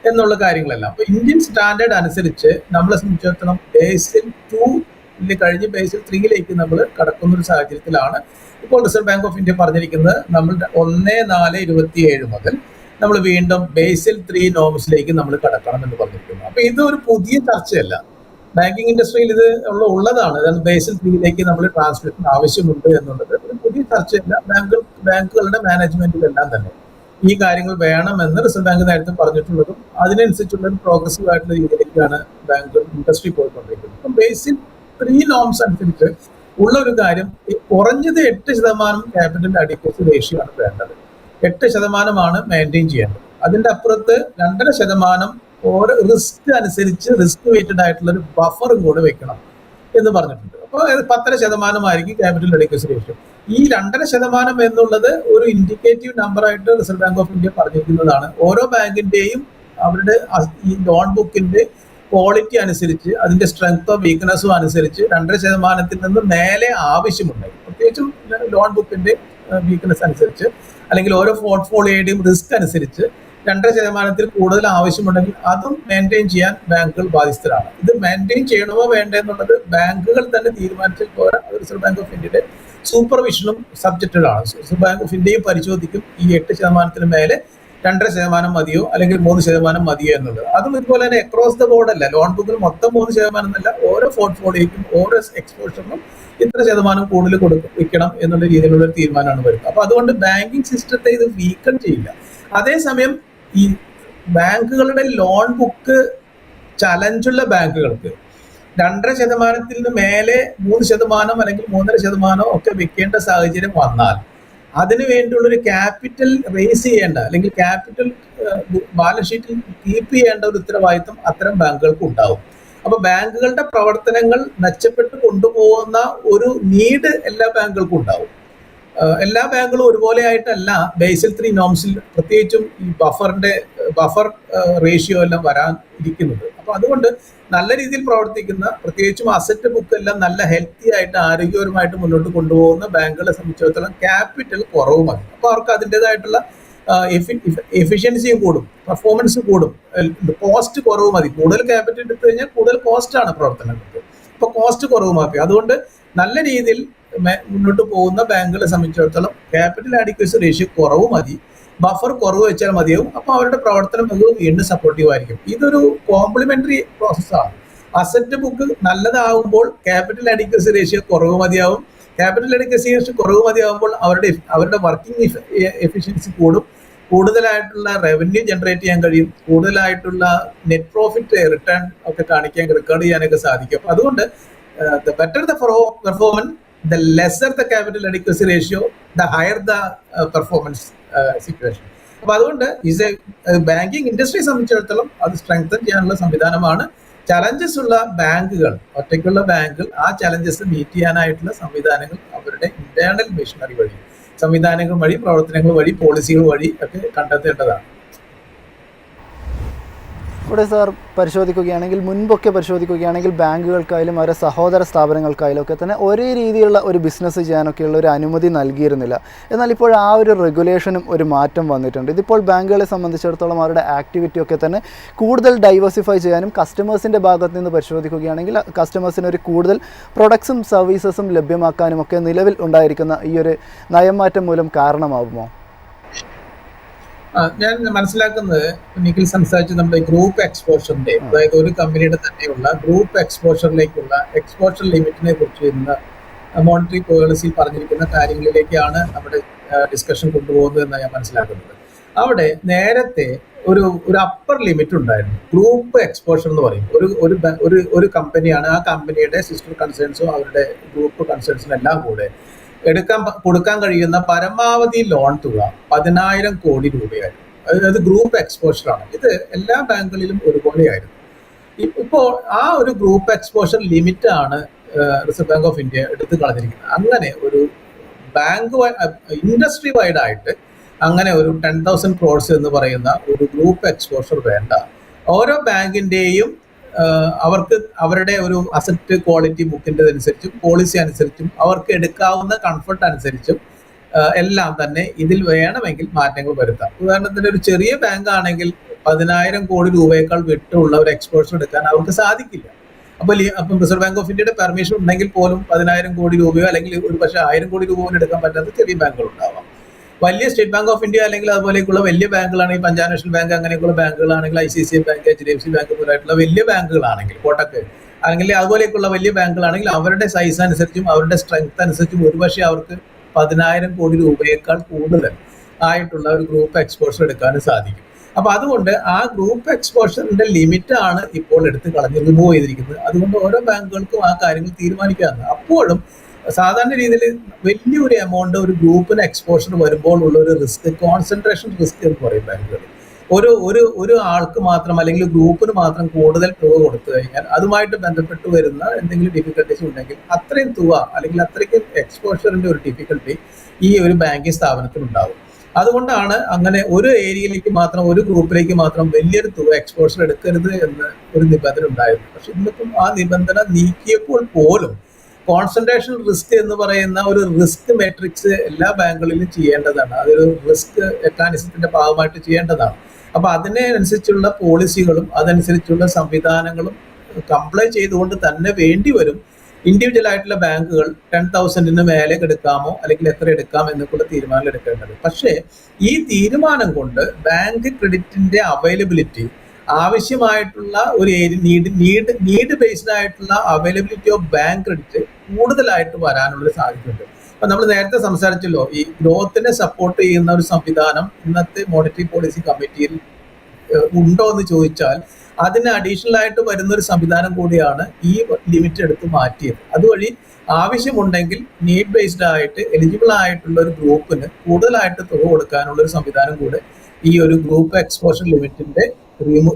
എന്നുള്ള കാര്യങ്ങളെല്ലാം. അപ്പോൾ ഇന്ത്യൻ സ്റ്റാൻഡേർഡ് അനുസരിച്ച് നമ്മളെ സംബന്ധിച്ചിടത്തോളം ബേസിൽ 2 കഴിഞ്ഞ് ബേസിൽ 3ലേക്ക് നമ്മൾ കടക്കുന്ന ഒരു സാഹചര്യത്തിലാണ് ഇപ്പോൾ റിസർവ് ബാങ്ക് ഓഫ് ഇന്ത്യ പറഞ്ഞിരിക്കുന്നത്. നമ്മൾ 1/4/27 മുതൽ നമ്മൾ വീണ്ടും ബേസിൽ 3 നോംസിലേക്ക് നമ്മൾ കടക്കണം എന്ന് പറഞ്ഞിരിക്കുന്നു. അപ്പോൾ ഇതൊരു പുതിയ ചർച്ചയല്ല. ബാങ്കിങ് ഇൻഡസ്ട്രിയിൽ ഇത് ഉള്ളതാണ്. ബേസിൽ 3ലേക്ക് നമ്മൾ ട്രാൻസ്ലേഷൻ ആവശ്യമുണ്ട് എന്നുള്ളത് ഒരു പുതിയ ചർച്ചയല്ല. ബാങ്കുകളുടെ മാനേജ്മെന്റിലെല്ലാം തന്നെ ഈ കാര്യങ്ങൾ വേണമെന്ന് റിസർവ് ബാങ്ക് നേരത്തെ പറഞ്ഞിട്ടുള്ളതും അതിനനുസരിച്ചുള്ള ഒരു പ്രോഗ്രസീവ് ആയിട്ടുള്ള രീതിയിലേക്കാണ് ബാങ്കുകൾ ഇൻഡസ്ട്രി പോയിക്കൊണ്ടിരിക്കുന്നത്. അപ്പം ബേസിൽ 3 നോംസ് അനുസരിച്ച് ഉള്ള ഒരു കാര്യം, കുറഞ്ഞത് 8% ക്യാപിറ്റൽ അഡിക്വസി റേഷ്യോ ആണ് വേണ്ടത്. 8% മെയിൻറ്റെയിൻ ചെയ്യേണ്ടത്. അതിന്റെ അപ്പുറത്ത് 2.5% ഓരോ റിസ്ക് അനുസരിച്ച് റിസ്ക് വെയ്റ്റഡ് ആയിട്ടുള്ള ഒരു ബഫറും കൂടെ വെക്കണം എന്ന് പറഞ്ഞിട്ടുണ്ട്. അപ്പോൾ 10% ക്യാപിറ്റൽ അഡിക്വസി റേഷ്യോ. ഈ 2.5% എന്നുള്ളത് ഒരു ഇൻഡിക്കേറ്റീവ് നമ്പർ ആയിട്ട് റിസർവ് ബാങ്ക് ഓഫ് ഇന്ത്യ പറഞ്ഞിരിക്കുന്നതാണ്. ഓരോ ബാങ്കിന്റെയും അവരുടെ ഈ ലോൺ ബുക്കിന്റെ ക്വാളിറ്റി അനുസരിച്ച് അതിന്റെ സ്ട്രെങ്തോ വീക്ക്നെസ്സോ അനുസരിച്ച് 2.5% നിന്ന് മേലെ ആവശ്യമുണ്ടായി. പ്രത്യേകിച്ചും ലോൺ ബുക്കിന്റെ വീക്ക്നെസ് അനുസരിച്ച് അല്ലെങ്കിൽ ഓരോ പോർട്ട്ഫോളിയോയുടെയും റിസ്ക് അനുസരിച്ച് 2.5% കൂടുതൽ ആവശ്യമുണ്ടെങ്കിൽ അതും മെയിൻറ്റെയിൻ ചെയ്യാൻ ബാങ്കുകൾ ബാധ്യസ്ഥരാണ്. ഇത് മെയിൻറ്റെയിൻ ചെയ്യണമോ വേണ്ടേ എന്നുള്ളത് ബാങ്കുകൾ തന്നെ തീരുമാനിച്ചാൽ പോരാ. റിസർവ് ബാങ്ക് ഓഫ് ഇന്ത്യയുടെ സൂപ്പർവിഷനും സബ്ജക്റ്റഡ് ആണ്. റിസർവ് ബാങ്ക് ഓഫ് ഇന്ത്യയും പരിശോധിക്കും ഈ 8% മേലെ 2.5% മതിയോ അല്ലെങ്കിൽ 3% മതിയോ എന്നുള്ളത്. അതും ഇതുപോലെ തന്നെ അക്രോസ് ദ ബോർഡ് അല്ല. ലോൺ ബുക്കിൽ മൊത്തം 3% എന്നല്ല, ഓരോ പോർട്ട്ഫോളിയോയ്ക്കും ഓരോ എക്സ്പോഷറിനും ഇത്ര ശതമാനം കൂടുതൽ വെക്കണം എന്നുള്ള രീതിയിലുള്ള ഒരു തീരുമാനമാണ് വരുന്നത്. അപ്പൊ അതുകൊണ്ട് ബാങ്കിങ് സിസ്റ്റത്തെ ഇത് വീക്കൺ ചെയ്യില്ല. അതേസമയം ഈ ബാങ്കുകളുടെ ലോൺ ബുക്ക് ചലഞ്ചുള്ള ബാങ്കുകൾക്ക് 2.5% മേലെ 3% അല്ലെങ്കിൽ 3.5% ഒക്കെ വെക്കേണ്ട സാഹചര്യം വന്നാൽ അതിനു വേണ്ടിയുള്ളൊരു ക്യാപിറ്റൽ റേസ് ചെയ്യേണ്ട അല്ലെങ്കിൽ ക്യാപിറ്റൽ ബാലൻസ് ഷീറ്റിൽ കീപ്പ് ചെയ്യേണ്ട ഒരു ഉത്തരവാദിത്വം അത്തരം ബാങ്കുകൾക്ക് ഉണ്ടാവും. അപ്പൊ ബാങ്കുകളുടെ പ്രവർത്തനങ്ങൾ മെച്ചപ്പെട്ട് കൊണ്ടുപോകുന്ന ഒരു നീഡ് എല്ലാ ബാങ്കുകൾക്കും ഉണ്ടാവും. എല്ലാ ബാങ്കുകളും ഒരുപോലെ ആയിട്ടല്ല ബേസിൽ 3 നോംസിൽ പ്രത്യേകിച്ചും ഈ ബഫർ റേഷ്യോ എല്ലാം വരാൻ ഇരിക്കുന്നത്. അപ്പൊ അതുകൊണ്ട് നല്ല രീതിയിൽ പ്രവർത്തിക്കുന്ന, പ്രത്യേകിച്ചും അസറ്റ് ബുക്ക് എല്ലാം നല്ല ഹെൽത്തി ആയിട്ട് ആരോഗ്യപരമായിട്ട് മുന്നോട്ട് കൊണ്ടുപോകുന്ന ബാങ്കുകളെ സംബന്ധിച്ചിടത്തോളം ക്യാപിറ്റൽ കുറവ് മതി. അപ്പൊ അവർക്ക് അതിൻ്റെതായിട്ടുള്ള എഫിഷ്യൻസിയും കൂടും, പെർഫോമൻസ് കൂടും, കോസ്റ്റ് കുറവ് മതി. കൂടുതൽ ക്യാപിറ്റൽ എടുത്തു കഴിഞ്ഞാൽ കൂടുതൽ കോസ്റ്റാണ് പ്രവർത്തനങ്ങൾക്ക്. അപ്പൊ കോസ്റ്റ് കുറവ് മതി. അതുകൊണ്ട് നല്ല രീതിയിൽ മുന്നോട്ട് പോകുന്ന ബാങ്കുകളെ സംബന്ധിച്ചിടത്തോളം ക്യാപിറ്റൽ അഡിക്വസി റേഷ്യോ കുറവ് മതി, ബഫർ കുറവ് വെച്ചാൽ മതിയാവും. അപ്പോൾ അവരുടെ പ്രവർത്തനം വീണ്ടും സപ്പോർട്ടീവ് ആയിരിക്കും. ഇതൊരു കോംപ്ലിമെന്ററി പ്രോസസ്സാണ്. അസറ്റ് ബുക്ക് നല്ലതാകുമ്പോൾ ക്യാപിറ്റൽ അഡിക്വസി റേഷ്യോ കുറവ് മതിയാവും. ക്യാപിറ്റൽ അഡിക്വസി റേഷ്യോ കുറവ് മതിയാകുമ്പോൾ അവരുടെ വർക്കിംഗ് എഫിഷ്യൻസി കൂടും, കൂടുതലായിട്ടുള്ള റവന്യൂ ജനറേറ്റ് ചെയ്യാൻ കഴിയും, കൂടുതലായിട്ടുള്ള നെറ്റ് പ്രോഫിറ്റ് റിട്ടേൺ ഒക്കെ റെക്കോർഡ് ചെയ്യാനൊക്കെ സാധിക്കും. അപ്പൊ അതുകൊണ്ട് the better the performance, the lesser the capital adequacy ratio, the higher the performance situation. അപ്പൊ അതുകൊണ്ട് ബാങ്കിങ് ഇൻഡസ്ട്രിയെ സംബന്ധിച്ചിടത്തോളം അത് സ്ട്രെങ്തൻ ചെയ്യാനുള്ള സംവിധാനമാണ്. ചലഞ്ചസ് ഉള്ള ബാങ്കുകൾ, ഒറ്റയ്ക്കുള്ള ബാങ്കുകൾ ആ ചലഞ്ചസ് മീറ്റ് ചെയ്യാനായിട്ടുള്ള സംവിധാനങ്ങൾ അവരുടെ ഇന്റേണൽ മെഷീനറി വഴി, സംവിധാനങ്ങൾ വഴി, പ്രവർത്തനങ്ങൾ വഴി, പോളിസികൾ വഴി ഒക്കെ കണ്ടെത്തേണ്ടതാണ്. ഇവിടെ സാർ പരിശോധിക്കുകയാണെങ്കിൽ മുൻപൊക്കെ പരിശോധിക്കുകയാണെങ്കിൽ ബാങ്കുകൾക്കായാലും അവരുടെ സഹോദര സ്ഥാപനങ്ങൾക്കായാലും ഒക്കെ തന്നെ ഒരേ രീതിയിലുള്ള ഒരു ബിസിനസ് ചെയ്യാനൊക്കെയുള്ള ഒരു അനുമതി നൽകിയിരുന്നില്ല. എന്നാൽ ഇപ്പോൾ ആ ഒരു റെഗുലേഷനും ഒരു മാറ്റം വന്നിട്ടുണ്ട്. ഇതിപ്പോൾ ബാങ്കുകളെ സംബന്ധിച്ചിടത്തോളം അവരുടെ ആക്ടിവിറ്റി ഒക്കെ തന്നെ കൂടുതൽ ഡൈവേഴ്സിഫൈ ചെയ്യാനും കസ്റ്റമേഴ്സിൻ്റെ ഭാഗത്ത് നിന്ന് പരിശോധിക്കുകയാണെങ്കിൽ കസ്റ്റമേഴ്സിന് ഒരു കൂടുതൽ പ്രൊഡക്ട്സും സർവീസസും ലഭ്യമാക്കാനും ഒക്കെ നിലവിൽ ഉണ്ടായിരിക്കുന്ന ഈ ഒരു നയംമാറ്റം മൂലം കാരണമാകുമോ? ഞാൻ മനസ്സിലാക്കുന്നത് നിഖിൽ സംസാരിച്ച് നമ്മുടെ ഗ്രൂപ്പ് എക്സ്പോഷറിന്റെ, അതായത് ഒരു കമ്പനിയുടെ തന്നെയുള്ള ഗ്രൂപ്പ് എക്സ്പോഷറിലേക്കുള്ള എക്സ്പോഷർ ലിമിറ്റിനെ കുറിച്ച് വരുന്ന മോണിറ്ററി പോളിസിയിൽ പറഞ്ഞിരിക്കുന്ന കാര്യങ്ങളിലേക്കാണ് നമ്മുടെ ഡിസ്കഷൻ കൊണ്ടുപോകുന്നത് എന്നാണ് ഞാൻ മനസ്സിലാക്കുന്നത്. അവിടെ നേരത്തെ ഒരു അപ്പർ ലിമിറ്റ് ഉണ്ടായിരുന്നു. ഗ്രൂപ്പ് എക്സ്പോഷർ എന്ന് പറയും. ഒരു കമ്പനിയാണ്, ആ കമ്പനിയുടെ സിസ്റ്റർ കൺസേൺസും അവരുടെ ഗ്രൂപ്പ് കൺസേൺസും എല്ലാം കൂടെ കൊടുക്കാൻ കഴിയുന്ന പരമാവധി ലോൺ തുക 10,000 കോടി രൂപയായിരുന്നു. അതായത് ഗ്രൂപ്പ് എക്സ്പോഷറാണ്. ഇത് എല്ലാ ബാങ്കുകളിലും ഒരുപോലെയായിരുന്നു. ഇപ്പോൾ ആ ഒരു ഗ്രൂപ്പ് എക്സ്പോഷർ ലിമിറ്റ് ആണ് റിസർവ് ബാങ്ക് ഓഫ് ഇന്ത്യ എടുത്തു കളഞ്ഞിരിക്കുന്നത്. അങ്ങനെ ഒരു ബാങ്ക് ഇൻഡസ്ട്രി വൈഡ് ആയിട്ട് അങ്ങനെ ഒരു 10,000 crores എന്ന് പറയുന്ന ഒരു ഗ്രൂപ്പ് എക്സ്പോഷർ വേണ്ട. ഓരോ ബാങ്കിന്റെയും അവർക്ക് അവരുടെ ഒരു അസറ്റ് ക്വാളിറ്റി ബുക്കിൻ്റെ അനുസരിച്ചും പോളിസി അനുസരിച്ചും അവർക്ക് എടുക്കാവുന്ന കംഫർട്ട് അനുസരിച്ചും എല്ലാം തന്നെ ഇതിൽ വേണമെങ്കിൽ മാറ്റങ്ങൾ വരുത്താം. ഉദാഹരണത്തിന് ഒരു ചെറിയ ബാങ്ക് ആണെങ്കിൽ 10,000 കോടി രൂപയേക്കാൾ വിട്ടുള്ള ഒരു എക്സ്പോഷർ എടുക്കാൻ അവർക്ക് സാധിക്കില്ല. അപ്പം റിസർവ് ബാങ്ക് ഓഫ് ഇന്ത്യയുടെ പെർമിഷൻ ഉണ്ടെങ്കിൽ പോലും 10,000 കോടി രൂപയോ അല്ലെങ്കിൽ ഒരു പക്ഷേ 1,000 കോടി രൂപ പോലും എടുക്കാൻ പറ്റാത്ത ചെറിയ ബാങ്കുകൾ ഉണ്ടാവാം. വലിയ സ്റ്റേറ്റ് ബാങ്ക് ഓഫ് ഇന്ത്യ അല്ലെങ്കിൽ അതുപോലെയൊക്കെയുള്ള വലിയ ബാങ്കുകളാണെങ്കിൽ പഞ്ചാബ് നാഷണൽ ബാങ്ക് അങ്ങനെയൊക്കെയുള്ള ബാങ്കുകളാണെങ്കിൽ ICICI ബാങ്ക്, HDFC ബാങ്ക് പോലായിട്ടുള്ള വലിയ ബാങ്കുകളാണെങ്കിൽ, കോട്ടക്ക് അല്ലെങ്കിൽ അതുപോലെയൊക്കെയുള്ള വലിയ ബാങ്കുകളാണെങ്കിൽ അവരുടെ സൈസ് അനുസരിച്ചും അവരുടെ സ്ട്രെങ്ത് അനുസരിച്ചും ഒരുപക്ഷെ അവർക്ക് 10,000 കോടി രൂപയേക്കാൾ കൂടുതൽ ആയിട്ടുള്ള ഒരു ഗ്രൂപ്പ് എക്സ്പോഷർ എടുക്കാനും സാധിക്കും. അപ്പൊ അതുകൊണ്ട് ആ ഗ്രൂപ്പ് എക്സ്പോഷറിന്റെ ലിമിറ്റ് ആണ് ഇപ്പോൾ റിമൂവ് ചെയ്തിരിക്കുന്നത്. അതുകൊണ്ട് ഓരോ ബാങ്കുകൾക്കും ആ കാര്യങ്ങൾ തീരുമാനിക്കാവുന്നത്. അപ്പോഴും സാധാരണ രീതിയിൽ വലിയൊരു എമൗണ്ട് ഒരു ഗ്രൂപ്പിന് എക്സ്പോഷർ വരുമ്പോൾ ഉള്ള ഒരു റിസ്ക്, കോൺസെൻട്രേഷൻ റിസ്ക് എന്ന് പറയും ബാങ്കുകൾ. ഒരു ആൾക്ക് മാത്രം അല്ലെങ്കിൽ ഗ്രൂപ്പിന് മാത്രം കൂടുതൽ തുക കൊടുത്തു കഴിഞ്ഞാൽ അതുമായിട്ട് ബന്ധപ്പെട്ട് വരുന്ന എന്തെങ്കിലും ഡിഫിക്കൽട്ടീസ് ഉണ്ടെങ്കിൽ അത്രയും തുക അല്ലെങ്കിൽ അത്രയ്ക്കും എക്സ്പോഷറിന്റെ ഒരു ഡിഫിക്കൽട്ടി ഈ ഒരു ബാങ്കിങ് സ്ഥാപനത്തിൽ ഉണ്ടാവും. അതുകൊണ്ടാണ് അങ്ങനെ ഒരു ഏരിയയിലേക്ക് മാത്രം, ഒരു ഗ്രൂപ്പിലേക്ക് മാത്രം വലിയൊരു തുക എക്സ്പോഷർ എടുക്കരുത് എന്ന് ഒരു നിബന്ധന ഉണ്ടായിരുന്നു. പക്ഷെ ഇന്നിപ്പം ആ നിബന്ധന നീക്കിയപ്പോൾ പോലും കോൺസെൻട്രേഷൻ റിസ്ക് എന്ന് പറയുന്ന ഒരു റിസ്ക് മെട്രിക്സ് എല്ലാ ബാങ്കുകളിലും ചെയ്യേണ്ടതാണ്. അതൊരു റിസ്ക് മെക്കാനിസത്തിന്റെ ഭാഗമായിട്ട് ചെയ്യേണ്ടതാണ്. അപ്പൊ അതിനനുസരിച്ചുള്ള പോളിസികളും അതനുസരിച്ചുള്ള സംവിധാനങ്ങളും കംപ്ലൈ ചെയ്തുകൊണ്ട് തന്നെ വേണ്ടി വരും ഇൻഡിവിജ്വൽ ആയിട്ടുള്ള ബാങ്കുകൾ 10,000 മേലെ എടുക്കാമോ അല്ലെങ്കിൽ എത്ര എടുക്കാം എന്നൊക്കെയുള്ള തീരുമാനം എടുക്കേണ്ടത്. പക്ഷേ ഈ തീരുമാനം കൊണ്ട് ബാങ്ക് ക്രെഡിറ്റിന്റെ അവൈലബിലിറ്റി, ആവശ്യമായിട്ടുള്ള ഒരു നീഡ് ബേസ്ഡ് ആയിട്ടുള്ള അവൈലബിലിറ്റി ഓഫ് ബാങ്ക് ക്രെഡിറ്റ് കൂടുതലായിട്ട് വരാനുള്ളൊരു സാധ്യതയുണ്ട്. അപ്പൊ നമ്മൾ നേരത്തെ സംസാരിച്ചല്ലോ, ഈ ഗ്രോത്തിനെ സപ്പോർട്ട് ചെയ്യുന്ന ഒരു സംവിധാനം ഇന്നത്തെ മോണിറ്ററി പോളിസി കമ്മിറ്റിയിൽ ഉണ്ടോ എന്ന് ചോദിച്ചാൽ അതിന് അഡീഷണൽ ആയിട്ട് വരുന്ന ഒരു സംവിധാനം കൂടിയാണ് ഈ ലിമിറ്റ് എടുത്ത് മാറ്റിയത്. അതുവഴി ആവശ്യമുണ്ടെങ്കിൽ നീഡ് ബേസ്ഡ് ആയിട്ട് എലിജിബിൾ ആയിട്ടുള്ള ഒരു ഗ്രൂപ്പിന് കൂടുതലായിട്ട് തുക കൊടുക്കാനുള്ള ഒരു സംവിധാനം കൂടെ ഈ ഒരു ഗ്രൂപ്പ് എക്സ്പോഷർ ലിമിറ്റിന്റെ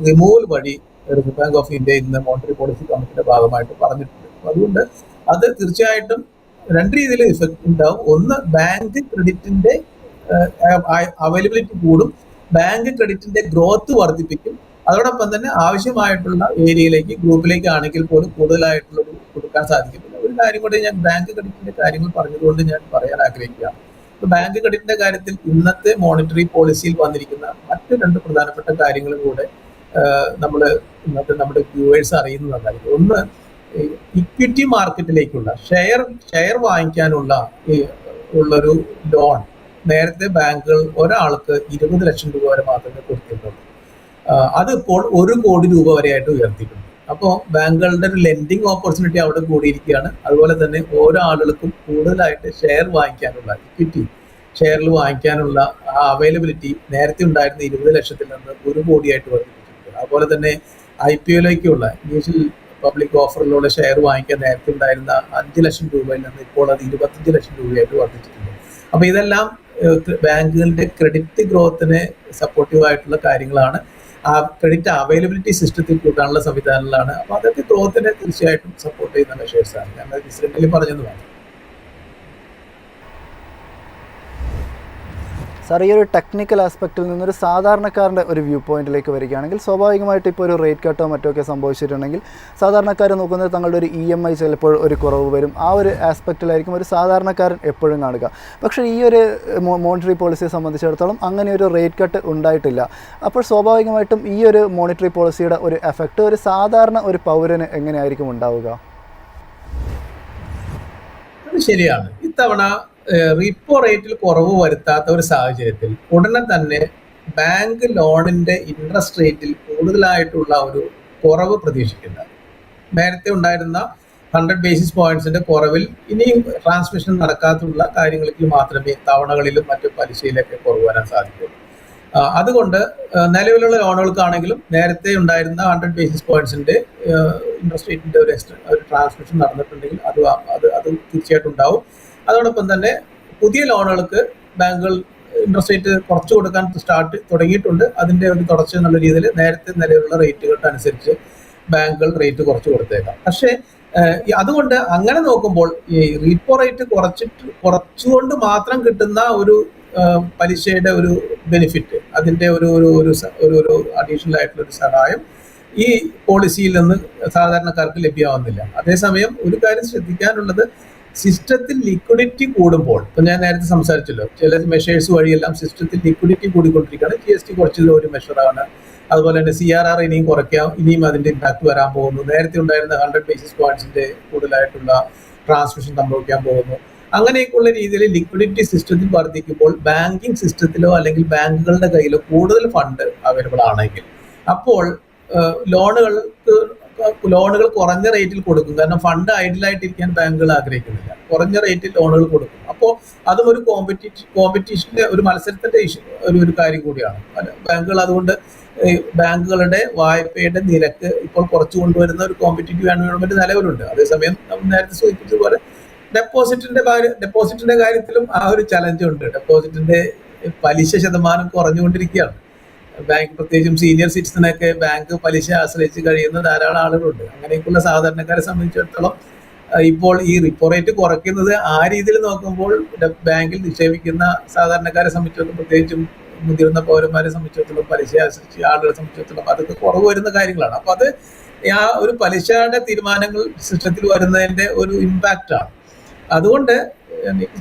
റിമൂവൽ വഴി റിസർവ് ബാങ്ക് ഓഫ് ഇന്ത്യ ഇന്ന് മോണിറ്ററി പോളിസി കമ്മിറ്റിയുടെ ഭാഗമായിട്ട് പറഞ്ഞിട്ടുണ്ട്. അതുകൊണ്ട് അത് തീർച്ചയായിട്ടും രണ്ട് രീതിയിൽ ഇഫക്റ്റ് ഉണ്ടാവും. ഒന്ന്, ബാങ്ക് ക്രെഡിറ്റിന്റെ അവൈലബിലിറ്റി കൂടും, ബാങ്ക് ക്രെഡിറ്റിന്റെ ഗ്രോത്ത് വർദ്ധിപ്പിക്കും. അതോടൊപ്പം തന്നെ ആവശ്യമായിട്ടുള്ള ഏരിയയിലേക്ക്, ഗ്രൂപ്പിലേക്ക് ആണെങ്കിൽ പോലും കൂടുതലായിട്ടുള്ള കൊടുക്കാൻ സാധിക്കും. ഒരു കാര്യം കൂടി ഞാൻ ബാങ്ക് ക്രെഡിറ്റിന്റെ കാര്യങ്ങൾ പറഞ്ഞതുകൊണ്ട് ഞാൻ പറയാൻ ആഗ്രഹിക്കുകയാണ്. ബാങ്ക് ക്രെഡിറ്റിന്റെ കാര്യത്തിൽ ഇന്നത്തെ മോണിറ്ററി പോളിസിയിൽ വന്നിരിക്കുന്ന മറ്റ് 2 പ്രധാനപ്പെട്ട കാര്യങ്ങളും കൂടെ ഇന്നത്തെ നമ്മുടെ വ്യൂവേഴ്സ് അറിയുന്നതായിരിക്കും. ഒന്ന്, ഇക്വിറ്റി മാർക്കറ്റിലേക്കുള്ള ഷെയർ വാങ്ങിക്കാനുള്ള ഉള്ളൊരു ലോൺ നേരത്തെ ബാങ്കുകൾ ഒരാൾക്ക് 20 ലക്ഷം രൂപ വരെ മാത്രമേ കൊടുത്തിട്ടുള്ളൂ. അതിപ്പോൾ 1 കോടി രൂപ വരെയായിട്ട് ഉയർത്തിയിട്ടുണ്ട്. അപ്പോൾ ബാങ്കുകളുടെ ഒരു ലെൻഡിങ് ഓപ്പർച്യൂണിറ്റി അവിടെ കൂടിയിരിക്കുകയാണ്. അതുപോലെ തന്നെ ഓരോ ആളുകൾക്കും കൂടുതലായിട്ട് ഷെയർ വാങ്ങിക്കാനുള്ള, ഇക്വിറ്റി ഷെയറിൽ വാങ്ങിക്കാനുള്ള ആ അവൈലബിലിറ്റി നേരത്തെ ഉണ്ടായിരുന്ന 20 ലക്ഷത്തിൽ നിന്ന് 1 കോടിയായിട്ട് വർദ്ധിപ്പിച്ചിട്ടുണ്ട്. അതുപോലെ തന്നെ IPOയിലേക്കുള്ള ഇനീഷ്യൽ പബ്ലിക് ഓഫറിലുള്ള ഷെയർ വാങ്ങിക്കാൻ നേരത്തെ ഉണ്ടായിരുന്ന 5 ലക്ഷം രൂപയിൽ നിന്ന് ഇപ്പോൾ അത് 25 ലക്ഷം രൂപയായിട്ട് വർദ്ധിച്ചിട്ടുണ്ട്. അപ്പൊ ഇതെല്ലാം ബാങ്കുകളുടെ ക്രെഡിറ്റ് ഗ്രോത്തിന് സപ്പോർട്ടീവ് ആയിട്ടുള്ള കാര്യങ്ങളാണ്. ആ ക്രെഡിറ്റ് അവൈലബിലിറ്റി സിസ്റ്റത്തിൽ കൂട്ടാനുള്ള സംവിധാനങ്ങളാണ്. അപ്പൊ അതൊക്കെ ഗ്രോത്തിനെ തീർച്ചയായിട്ടും സപ്പോർട്ട് ചെയ്യുന്ന മെഷേഴ്സാണ്. ഞങ്ങൾ ഇൻസിഡന്റിൽ പറഞ്ഞത് വേണം. സാർ, ഈ ഒരു ടെക്നിക്കൽ ആസ്പെക്റ്റിൽ നിന്നൊരു സാധാരണക്കാരൻ്റെ ഒരു വ്യൂ പോയിന്റിലേക്ക് വരികയാണെങ്കിൽ സ്വാഭാവികമായിട്ട് ഇപ്പോൾ ഒരു റേറ്റ് കട്ടോ മറ്റോ ഒക്കെ സംഭവിച്ചിട്ടുണ്ടെങ്കിൽ സാധാരണക്കാർ നോക്കുന്നത് തങ്ങളുടെ ഒരു EMI ചിലപ്പോൾ ഒരു കുറവ് വരും. ആ ഒരു ആസ്പെക്റ്റിലായിരിക്കും ഒരു സാധാരണക്കാരൻ എപ്പോഴും കാണുക. പക്ഷേ ഈ ഒരു മോണിറ്ററി പോളിസിയെ സംബന്ധിച്ചിടത്തോളം അങ്ങനെ ഒരു റേറ്റ് കട്ട് ഉണ്ടായിട്ടില്ല. അപ്പോൾ സ്വാഭാവികമായിട്ടും ഈ ഒരു മോണിറ്ററി പോളിസിയുടെ ഒരു എഫക്റ്റ് ഒരു സാധാരണ ഒരു പൗരന് എങ്ങനെയായിരിക്കും ഉണ്ടാവുക? അത് ശരിയാണ്. ഇത്തവണ റിപ്പോ റേറ്റിൽ കുറവ് വരുത്താത്ത ഒരു സാഹചര്യത്തിൽ ഉടനെ തന്നെ ബാങ്ക് ലോണിന്റെ ഇൻട്രസ്റ്റ് റേറ്റിൽ കൂടുതലായിട്ടുള്ള ഒരു കുറവ് പ്രതീക്ഷിക്കില്ല. നേരത്തെ ഉണ്ടായിരുന്ന 100 ബേസിസ് പോയിന്റ്സിന്റെ കുറവിൽ ഇനിയും ട്രാൻസ്മിഷൻ നടക്കാത്തുള്ള കാര്യങ്ങൾക്ക് മാത്രമേ തവണകളിലും മറ്റു പലിശയിലൊക്കെ കുറവ് വരാൻ സാധിക്കുള്ളൂ. അതുകൊണ്ട് നിലവിലുള്ള ലോണുകൾക്കാണെങ്കിലും നേരത്തെ ഉണ്ടായിരുന്ന 100 ബേസിസ് പോയിന്റ്സിന്റെ ഇൻട്രസ്റ്റ് റേറ്റിന്റെ ഒരു ട്രാൻസ്മിഷൻ നടന്നിട്ടുണ്ടെങ്കിൽ അത് തീർച്ചയായിട്ടും ഉണ്ടാവും. അതോടൊപ്പം തന്നെ പുതിയ ലോണുകൾക്ക് ബാങ്കുകൾ ഇൻട്രസ്റ്റ് റേറ്റ് കുറച്ചു കൊടുക്കാൻ തുടങ്ങിയിട്ടുണ്ട്. അതിന്റെ ഒരു തുടർച്ച എന്നുള്ള രീതിയിൽ നേരത്തെ നിലവിലുള്ള റേറ്റുകൾക്ക് അനുസരിച്ച് ബാങ്കുകൾ റേറ്റ് കുറച്ചു കൊടുത്തേക്കാം. പക്ഷേ അതുകൊണ്ട് അങ്ങനെ നോക്കുമ്പോൾ ഈ റീപ്പോ റേറ്റ് കുറച്ചുകൊണ്ട് മാത്രം കിട്ടുന്ന ഒരു പലിശയുടെ ഒരു ബെനിഫിറ്റ്, അതിന്റെ ഒരു അഡീഷണൽ ആയിട്ടുള്ള ഒരു സഹായം ഈ പോളിസിയിൽ നിന്ന് സാധാരണക്കാർക്ക് ലഭ്യമാവുന്നില്ല. അതേസമയം ഒരു കാര്യം ശ്രദ്ധിക്കാനുള്ളത്, സിസ്റ്റത്തിൽ ലിക്വിഡിറ്റി കൂടുമ്പോൾ, ഇപ്പൊ ഞാൻ നേരത്തെ സംസാരിച്ചല്ലോ, ചില മെഷേഴ്സ് വഴിയെല്ലാം സിസ്റ്റത്തിൽ ലിക്വിഡിറ്റി കൂടിക്കൊണ്ടിരിക്കുകയാണ്. GST കുറച്ചത് ഒരു മെഷറാണ്. അതുപോലെ തന്നെ CRR ഇനിയും കുറയ്ക്കാം, ഇനിയും അതിന്റെ ഇമ്പാക്ട് വരാൻ പോകുന്നു. നേരത്തെ ഉണ്ടായിരുന്ന 100 ബേസിസ് പോയിന്റ്സിന്റെ കൂടുതലായിട്ടുള്ള ട്രാൻസ്മിഷൻ സംഭവിക്കാൻ പോകുന്നു. അങ്ങനെയൊക്കെയുള്ള രീതിയിൽ ലിക്വിഡിറ്റി സിസ്റ്റത്തിൽ വർദ്ധിക്കുമ്പോൾ ബാങ്കിങ് സിസ്റ്റത്തിലോ അല്ലെങ്കിൽ ബാങ്കുകളുടെ കയ്യിലോ കൂടുതൽ ഫണ്ട് അവൈലബിൾ ആണെങ്കിൽ അപ്പോൾ ലോണുകൾ കുറഞ്ഞ റേറ്റിൽ കൊടുക്കും. കാരണം ഫണ്ട് ഐഡിലായിട്ടിരിക്കാൻ ബാങ്കുകൾ ആഗ്രഹിക്കുന്നില്ല. കുറഞ്ഞ റേറ്റിൽ ലോണുകൾ കൊടുക്കും. അപ്പോൾ അതും ഒരു കോമ്പറ്റീഷന്റെ ഒരു മത്സരത്തിന്റെ ഒരു കാര്യം കൂടിയാണ്. ബാങ്കുകൾ അതുകൊണ്ട് ബാങ്കുകളുടെ വായ്പയുടെ നിരക്ക് ഇപ്പോൾ കുറച്ചു കൊണ്ടുവരുന്ന ഒരു കോമ്പറ്റീറ്റീവ് എൻവയോൺമെന്റ് നിലവിലുണ്ട്. അതേസമയം നമ്മൾ നേരത്തെ സൂചിപ്പിച്ചതുപോലെ ഡെപ്പോസിറ്റിന്റെ കാര്യത്തിലും ആ ഒരു ചലഞ്ച് ഉണ്ട്. ഡെപ്പോസിറ്റിന്റെ പലിശ ശതമാനം കുറഞ്ഞുകൊണ്ടിരിക്കുകയാണ്. ബാങ്ക്, പ്രത്യേകിച്ചും സീനിയർ സിറ്റിസനൊക്കെ ബാങ്ക് പലിശ ആശ്രയിച്ച് കഴിയുന്ന ധാരാളം ആളുകളുണ്ട്. അങ്ങനെയൊക്കെയുള്ള സാധാരണക്കാരെ സംബന്ധിച്ചിടത്തോളം ഇപ്പോൾ ഈ റിപ്പോ റേറ്റ് കുറയ്ക്കുന്നത് ആ രീതിയിൽ നോക്കുമ്പോൾ ബാങ്കിൽ നിക്ഷേപിക്കുന്ന സാധാരണക്കാരെ സംബന്ധിച്ചിടത്തോളം, പ്രത്യേകിച്ചും മുതിർന്ന പൗരന്മാരെ സംബന്ധിച്ചിടത്തോളം, പലിശ ആശ്രയിച്ച് ആളുകളെ സംബന്ധിച്ചിടത്തോളം അതൊക്കെ കുറവ് വരുന്ന കാര്യങ്ങളാണ്. അപ്പൊ അത് ആ ഒരു പലിശയുടെ തീരുമാനങ്ങൾ സിസ്റ്റത്തിൽ വരുന്നതിന്റെ ഒരു ഇമ്പാക്റ്റ് ആണ്. അതുകൊണ്ട്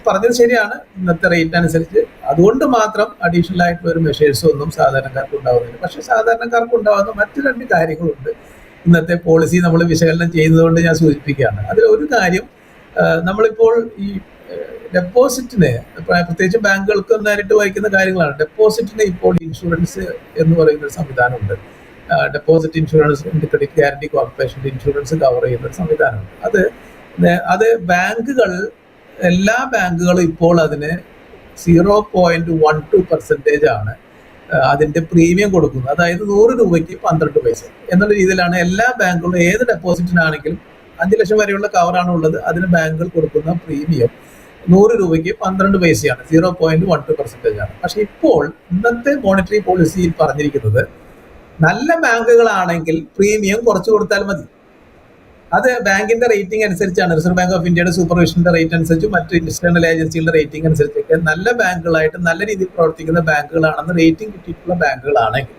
പറഞ്ഞത് ശരിയാണ്, ഇന്നത്തെ റേറ്റ് അനുസരിച്ച് അതുകൊണ്ട് മാത്രം അഡീഷണൽ ആയിട്ടുള്ള ഒരു മെഷേഴ്സ് ഒന്നും സാധാരണക്കാർക്ക് ഉണ്ടാവുന്നില്ല. പക്ഷെ സാധാരണക്കാർക്ക് ഉണ്ടാവുന്ന മറ്റു 2 കാര്യങ്ങളുണ്ട്. ഇന്നത്തെ പോളിസി നമ്മൾ വിശകലനം ചെയ്യുന്നതുകൊണ്ട് ഞാൻ സൂചിപ്പിക്കുകയാണ്. അതിൽ ഒരു കാര്യം, നമ്മളിപ്പോൾ ഈ ഡെപ്പോസിറ്റിന്, പ്രത്യേകിച്ച് ബാങ്കുകൾക്ക് നേരിട്ട് വഹിക്കുന്ന കാര്യങ്ങളാണ്. ഡെപ്പോസിറ്റിന് ഇപ്പോൾ ഇൻഷുറൻസ് എന്ന് പറയുന്ന ഒരു സംവിധാനമുണ്ട്. ഡെപ്പോസിറ്റ് ഇൻഷുറൻസ്, ക്രെഡിറ്റ് ഗ്യാരണ്ടി കോർപ്പറേഷന്റെ ഇൻഷുറൻസ് കവർ ചെയ്യുന്ന ഒരു സംവിധാനമുണ്ട്. അത് എല്ലാ ബാങ്കുകളും ഇപ്പോൾ അതിന് 0.12% ആണ് അതിന്റെ പ്രീമിയം കൊടുക്കുന്നത്. അതായത് 100 രൂപയ്ക്ക് 12 പൈസ എന്നുള്ള രീതിയിലാണ് എല്ലാ ബാങ്കുകളും ഏത് ഡെപ്പോസിറ്റിനാണെങ്കിലും 5 ലക്ഷം വരെയുള്ള കവറാണ് ഉള്ളത്. അതിന് ബാങ്കുകൾ കൊടുക്കുന്ന പ്രീമിയം 100 രൂപയ്ക്ക് 12 പൈസയാണ്, 0.12% ആണ്. പക്ഷെ ഇപ്പോൾ ഇന്നത്തെ മോണിറ്ററി പോളിസിയിൽ പറഞ്ഞിരിക്കുന്നത്, നല്ല ബാങ്കുകളാണെങ്കിൽ പ്രീമിയം കുറച്ച് കൊടുത്താൽ മതി. അത് ബാങ്കിന്റെ റേറ്റിംഗ് അനുസരിച്ചാണ്. റിസർവ് ബാങ്ക് ഓഫ് ഇന്ത്യയുടെ സൂപ്പർവിഷന്റെ റേറ്റ് അനുസരിച്ചും മറ്റ് എക്സ്റ്റേണൽ ഏജൻസികളുടെ റേറ്റിംഗ് അനുസരിച്ചൊക്കെ നല്ല ബാങ്കുകളായിട്ട് നല്ല രീതിയിൽ പ്രവർത്തിക്കുന്ന ബാങ്കുകളാണെന്ന് റേറ്റിംഗ് കിട്ടിയിട്ടുള്ള ബാങ്കുകളാണെങ്കിൽ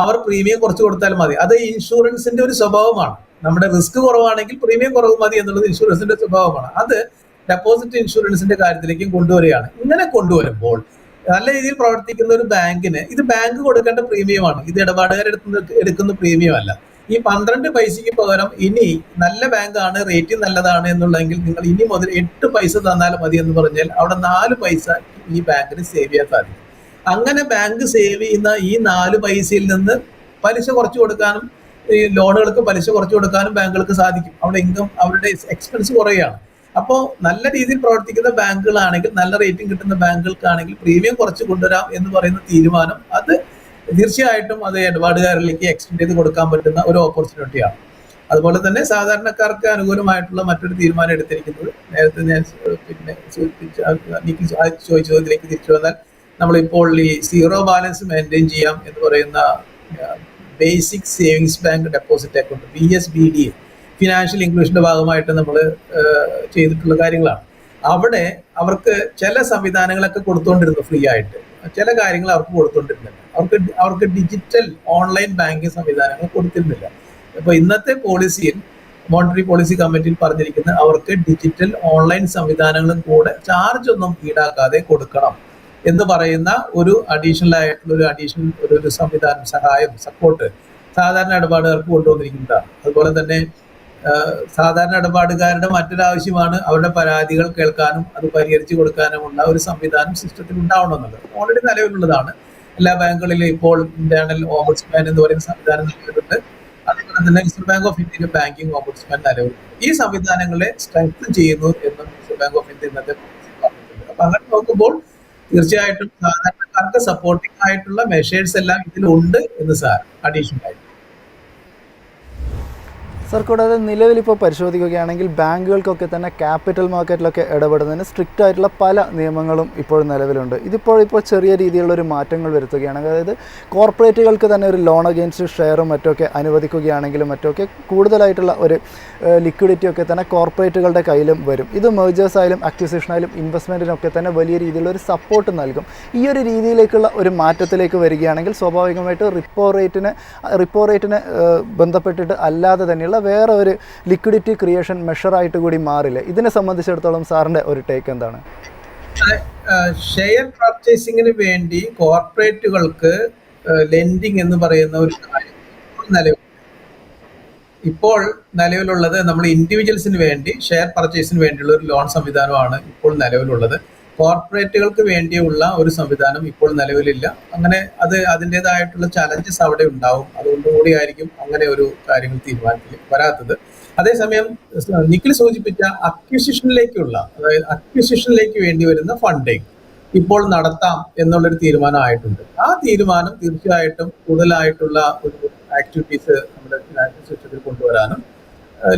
അവർ പ്രീമിയം കുറച്ച് കൊടുത്താൽ മതി. അത് ഇൻഷുറൻസിന്റെ ഒരു സ്വഭാവമാണ്. നമ്മുടെ റിസ്ക് കുറവാണെങ്കിൽ പ്രീമിയം കുറവ് മതി എന്നുള്ളത് ഇൻഷുറൻസിന്റെ സ്വഭാവമാണ്. അത് ഡെപ്പോസിറ്റ് ഇൻഷുറൻസിന്റെ കാര്യത്തിലേക്കും കൊണ്ടുവരികയാണ്. ഇങ്ങനെ കൊണ്ടുവരുമ്പോൾ നല്ല രീതിയിൽ പ്രവർത്തിക്കുന്ന ഒരു ബാങ്കിന് ഇത് ബാങ്ക് കൊടുക്കേണ്ട പ്രീമിയമാണ്, ഇത് എടുക്കുന്ന പ്രീമിയം അല്ല. ഈ 12 പൈസയ്ക്ക് പകരം ഇനി നല്ല ബാങ്കാണ്, റേറ്റിംഗ് നല്ലതാണ് എന്നുള്ളതെങ്കിൽ നിങ്ങൾ ഇനി മുതൽ 8 പൈസ തന്നാലും മതി എന്ന് പറഞ്ഞാൽ അവിടെ 4 പൈസ ഈ ബാങ്കിന് സേവ് ചെയ്യാൻ സാധിക്കും. അങ്ങനെ ബാങ്ക് സേവ് ചെയ്യുന്ന ഈ 4 പൈസയിൽ നിന്ന് പലിശ കുറച്ചു കൊടുക്കാനും, ഈ ലോണുകൾക്ക് പലിശ കുറച്ചു കൊടുക്കാനും ബാങ്കുകൾക്ക് സാധിക്കും. അവരുടെ എക്സ്പെൻസ് കുറയുകയാണ്. അപ്പോൾ നല്ല രീതിയിൽ പ്രവർത്തിക്കുന്ന ബാങ്കുകളാണെങ്കിൽ, നല്ല റേറ്റിംഗ് കിട്ടുന്ന ബാങ്കുകൾക്കാണെങ്കിൽ പ്രീമിയം കുറച്ച് കൊണ്ടുവരാം എന്ന് പറയുന്ന തീരുമാനം, അത് തീർച്ചയായിട്ടും അത് ഇടപാടുകാരിലേക്ക് എക്സ്റ്റെൻഡ് ചെയ്ത് കൊടുക്കാൻ പറ്റുന്ന ഒരു ഓപ്പർച്യൂണിറ്റിയാണ്. അതുപോലെ തന്നെ സാധാരണക്കാർക്ക് അനുകൂലമായിട്ടുള്ള മറ്റൊരു തീരുമാനം എടുത്തിരിക്കുന്നത്, നേരത്തെ ഞാൻ ചോദിച്ചതിലേക്ക് തിരിച്ചു വന്നാൽ, നമ്മളിപ്പോൾ ഈ 0 ബാലൻസ് മെയിൻറ്റെയിൻ ചെയ്യാം എന്ന് പറയുന്ന basic savings bank deposit account, BSBD, financial ഇൻക്ലൂഷന്റെ ഭാഗമായിട്ട് നമ്മൾ ചെയ്തിട്ടുള്ള കാര്യങ്ങളാണ്. അവിടെ അവർക്ക് ചില സംവിധാനങ്ങളൊക്കെ കൊടുത്തുകൊണ്ടിരുന്നു ഫ്രീ ആയിട്ട്. ചില കാര്യങ്ങൾ അവർക്ക് കൊടുത്തുകൊണ്ടിരുന്നില്ല. അവർക്ക് ഡിജിറ്റൽ ഓൺലൈൻ ബാങ്കിങ് സംവിധാനങ്ങൾ കൊടുത്തിരുന്നില്ല. അപ്പോൾ ഇന്നത്തെ പോളിസിയിൽ മോണിറ്ററി പോളിസി കമ്മിറ്റിയിൽ പറഞ്ഞിരിക്കുന്ന അവർക്ക് ഡിജിറ്റൽ ഓൺലൈൻ സംവിധാനങ്ങളും കൂടെ ചാർജ് ഒന്നും ഈടാക്കാതെ കൊടുക്കണം എന്ന് പറയുന്ന ഒരു അഡീഷണൽ സംവിധാനം, സഹായം, സപ്പോർട്ട് സാധാരണ ഇടപാടുകാർക്ക് കൊണ്ടുവന്നിരിക്കുന്നതാണ്. അതുപോലെ തന്നെ സാധാരണ ഇടപാടുകാരുടെ മറ്റൊരാവശ്യമാണ് അവരുടെ പരാതികൾ കേൾക്കാനും അത് പരിഹരിച്ചു കൊടുക്കാനുമുള്ള ഒരു സംവിധാനം സിസ്റ്റത്തിൽ ഉണ്ടാവണമെന്നുള്ളത്. ഓൾറെഡി നിലവിലുള്ളതാണ്. എല്ലാ ബാങ്കുകളിലും ഇപ്പോൾ ഇന്റേണൽ ഓംബുഡ്സ്മാൻ എന്ന് പറയുന്ന സംവിധാനം നിലവിലുണ്ട്. അതുപോലെ തന്നെ റിസർവ് ബാങ്ക് ഓഫ് ഇന്ത്യയിലെ ബാങ്കിങ് ഓംബുഡ്സ്മാൻ നിലവിലുണ്ട്. ഈ സംവിധാനങ്ങളെ സ്ട്രെങ്തൻ ചെയ്യുന്നു എന്നും റിസർവ് ബാങ്ക് ഓഫ് ഇന്ത്യ ഇന്നത്തെ പറഞ്ഞിട്ടുണ്ട്. അപ്പൊ അങ്ങനെ നോക്കുമ്പോൾ തീർച്ചയായിട്ടും സാധാരണക്കാർക്ക് സപ്പോർട്ടിംഗ് ആയിട്ടുള്ള മെഷേഴ്സ് എല്ലാം ഇതിലുണ്ട് എന്ന് സാർ അഡീഷണൽ ആയിട്ട്. സർ, കൂടാതെ നിലവിലിപ്പോൾ പരിശോധിക്കുകയാണെങ്കിൽ ബാങ്കുകൾക്കൊക്കെ തന്നെ ക്യാപിറ്റൽ മാർക്കറ്റിലൊക്കെ ഇടപെടുന്നതിന് സ്ട്രിക്റ്റ് ആയിട്ടുള്ള പല നിയമങ്ങളും ഇപ്പോൾ നിലവിലുണ്ട്. ഇപ്പോൾ ചെറിയ രീതിയിലുള്ളൊരു മാറ്റങ്ങൾ വരുത്തുകയാണ്. അതായത് കോർപ്പറേറ്റുകൾക്ക് തന്നെ ഒരു ലോൺ അഗെയിൻസ്റ്റ് ഷെയറും മറ്റൊക്കെ അനുവദിക്കുകയാണെങ്കിലും മറ്റൊക്കെ കൂടുതലായിട്ടുള്ള ഒരു ലിക്വിഡിറ്റി ഒക്കെ തന്നെ കോർപ്പറേറ്റുകളുടെ കയ്യിലും വരും. ഇത് മെർജേഴ്സ് ആയാലും അക്വിസിഷനായാലും ഇൻവെസ്റ്റ്മെൻറ്റിനൊക്കെ തന്നെ വലിയ രീതിയിലുള്ള ഒരു സപ്പോർട്ട് നൽകും. ഈ ഒരു രീതിയിലേക്കുള്ള ഒരു മാറ്റത്തിലേക്ക് വരികയാണെങ്കിൽ സ്വാഭാവികമായിട്ട് റിപ്പോ റേറ്റിനെ ബന്ധപ്പെട്ടിട്ട് അല്ലാതെ തന്നെയുള്ള വേറെ ഒരു ലിക്വിഡിറ്റി ക്രിയേഷൻ മെഷറായിട്ട് കൂടി മാറില്ല. ഇതിനെ സംബന്ധിച്ചിടത്തോളം സാറിൻ്റെ ഒരു ടേക്ക് എന്താണ്? ഷെയർ പർച്ചേസിങ്ങിന് വേണ്ടി കോർപ്പറേറ്റുകൾക്ക് ലെൻഡിങ് എന്ന് പറയുന്ന ഒരു കാര്യം ഇപ്പോൾ നിലവിലുള്ളത് നമ്മൾ ഇൻഡിവിജ്വൽസിന് വേണ്ടി ഷെയർ പർച്ചേസിന് വേണ്ടിയുള്ള ഒരു ലോൺ സംവിധാനമാണ് ഇപ്പോൾ നിലവിലുള്ളത്. കോർപ്പറേറ്റുകൾക്ക് വേണ്ടിയുള്ള ഒരു സംവിധാനം ഇപ്പോൾ നിലവിലില്ല. അങ്ങനെ അതിൻ്റെതായിട്ടുള്ള ചലഞ്ചസ് അവിടെ ഉണ്ടാവും. അതുകൊണ്ടുകൂടിയായിരിക്കും അങ്ങനെ ഒരു കാര്യങ്ങൾ തീരുമാനത്തിൽ വരാത്തത്. അതേസമയം നിഖിൽ സൂചിപ്പിച്ച അതായത് അക്വിസിഷനിലേക്ക് വേണ്ടി വരുന്ന ഫണ്ടിങ് ഇപ്പോൾ നടത്താം എന്നുള്ളൊരു തീരുമാനമായിട്ടുണ്ട്. ആ തീരുമാനം തീർച്ചയായിട്ടും കൂടുതലായിട്ടുള്ള ഒരു ആക്ടിവിറ്റീസ് നമ്മുടെ ഫിനാൻഷ്യൽ സിസ്റ്റത്തിൽ കൊണ്ടുവരാനും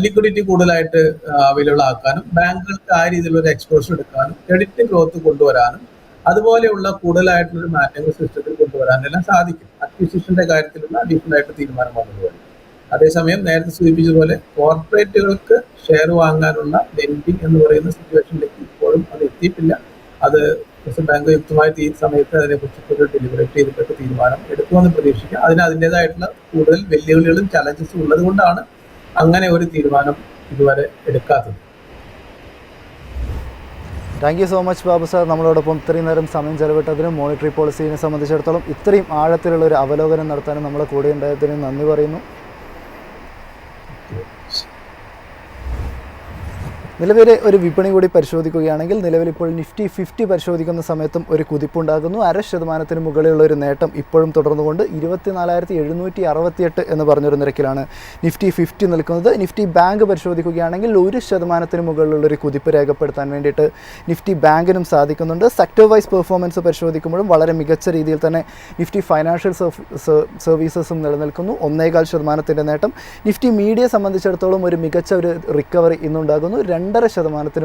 ലിക്വിഡിറ്റി കൂടുതലായിട്ട് അവൈലബിൾ ആക്കാനും ബാങ്കുകൾക്ക് ആ രീതിയിലുള്ള എക്സ്പോഷർ എടുക്കാനും ക്രെഡിറ്റ് ഗ്രോത്ത് കൊണ്ടുവരാനും അതുപോലെയുള്ള കൂടുതലായിട്ടുള്ള മാറ്റങ്ങൾ സിസ്റ്റത്തിൽ കൊണ്ടുവരാനും എല്ലാം സാധിക്കും അക്വിസിഷന്റെ കാര്യത്തിലുള്ള അഡീഷണൽ ആയിട്ട് തീരുമാനം വന്നതുപോലെ. അതേസമയം നേരത്തെ സൂചിപ്പിച്ചതുപോലെ കോർപ്പറേറ്റുകൾക്ക് ഷെയർ വാങ്ങാനുള്ള ലെൻഡിങ് എന്ന് പറയുന്ന സിറ്റുവേഷനിലേക്ക് ഇപ്പോഴും അത് എത്തിയിട്ടില്ല. അത് റിസർവ് ബാങ്ക് യുക്തമായ സമയത്ത് അതിനെക്കുറിച്ചൊരു ഡെലിബറേറ്റ് ചെയ്തിട്ടൊക്കെ തീരുമാനം എടുക്കുമെന്ന് പ്രതീക്ഷിക്കുക. അതിൻ്റെതായിട്ടുള്ള കൂടുതൽ വെല്ലുവിളികളും ചലഞ്ചസും ഉള്ളത് കൊണ്ടാണ് അങ്ങനെ ഒരു തീരുമാനം ഇതുവരെ എടുക്കാത്തത്. Thank you so much Babu sir, നമ്മളോടൊപ്പം ഇത്രയും നേരം സമയം ചെലവിട്ടതിനും മോണിറ്ററി പോളിസിനെ സംബന്ധിച്ചിടത്തോളം ഇത്രയും ആഴത്തിലുള്ള ഒരു അവലോകനം നടത്താനും നമ്മളെ കൂടെ ഉണ്ടായതിന് നന്ദി പറയുന്നു. നിലവിലെ ഒരു വിപണി കൂടി പരിശോധിക്കുകയാണെങ്കിൽ നിലവിലിപ്പോൾ നിഫ്റ്റി 50 പരിശോധിക്കുന്ന സമയത്തും ഒരു കുതിപ്പുണ്ടാകുന്നു. 0.5% മുകളിലുള്ള ഒരു നേട്ടം ഇപ്പോഴും തുടർന്നുകൊണ്ട് 24,768 എന്ന് പറഞ്ഞൊരു നിരക്കിലാണ് നിഫ്റ്റി 50 നിൽക്കുന്നത്. നിഫ്റ്റി ബാങ്ക് പരിശോധിക്കുകയാണെങ്കിൽ 1% മുകളിലുള്ളൊരു കുതിപ്പ് രേഖപ്പെടുത്താൻ വേണ്ടിയിട്ട് നിഫ്റ്റി ബാങ്കിനും സാധിക്കുന്നുണ്ട്. സെക്ടർ വൈസ് പെർഫോമൻസ് പരിശോധിക്കുമ്പോഴും വളരെ മികച്ച രീതിയിൽ തന്നെ നിഫ്റ്റി ഫൈനാൻഷ്യൽ സർവീസസും നിലനിൽക്കുന്നു. 1.25% നേട്ടം. നിഫ്റ്റി മീഡിയയെ സംബന്ധിച്ചിടത്തോളം ഒരു മികച്ച ഒരു റിക്കവറി ഇന്നുണ്ടാകുന്നു. 2.5%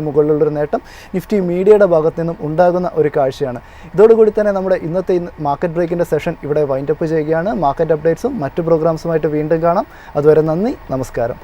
മുകളിലുള്ളൊരു നേട്ടം നിഫ്റ്റി മീഡിയയുടെ ഭാഗത്തു നിന്നും ഉണ്ടാകുന്ന ഒരു കാഴ്ചയാണ്. ഇതോടുകൂടി തന്നെ നമ്മുടെ ഇന്നത്തെ മാർക്കറ്റ് ബ്രേക്കിൻ്റെ സെഷൻ ഇവിടെ വൈൻഡപ്പ് ചെയ്യുകയാണ്. മാർക്കറ്റ് അപ്ഡേറ്റ്സും മറ്റു പ്രോഗ്രാംസുമായിട്ട് വീണ്ടും കാണാം. അതുവരെ നന്ദി, നമസ്കാരം.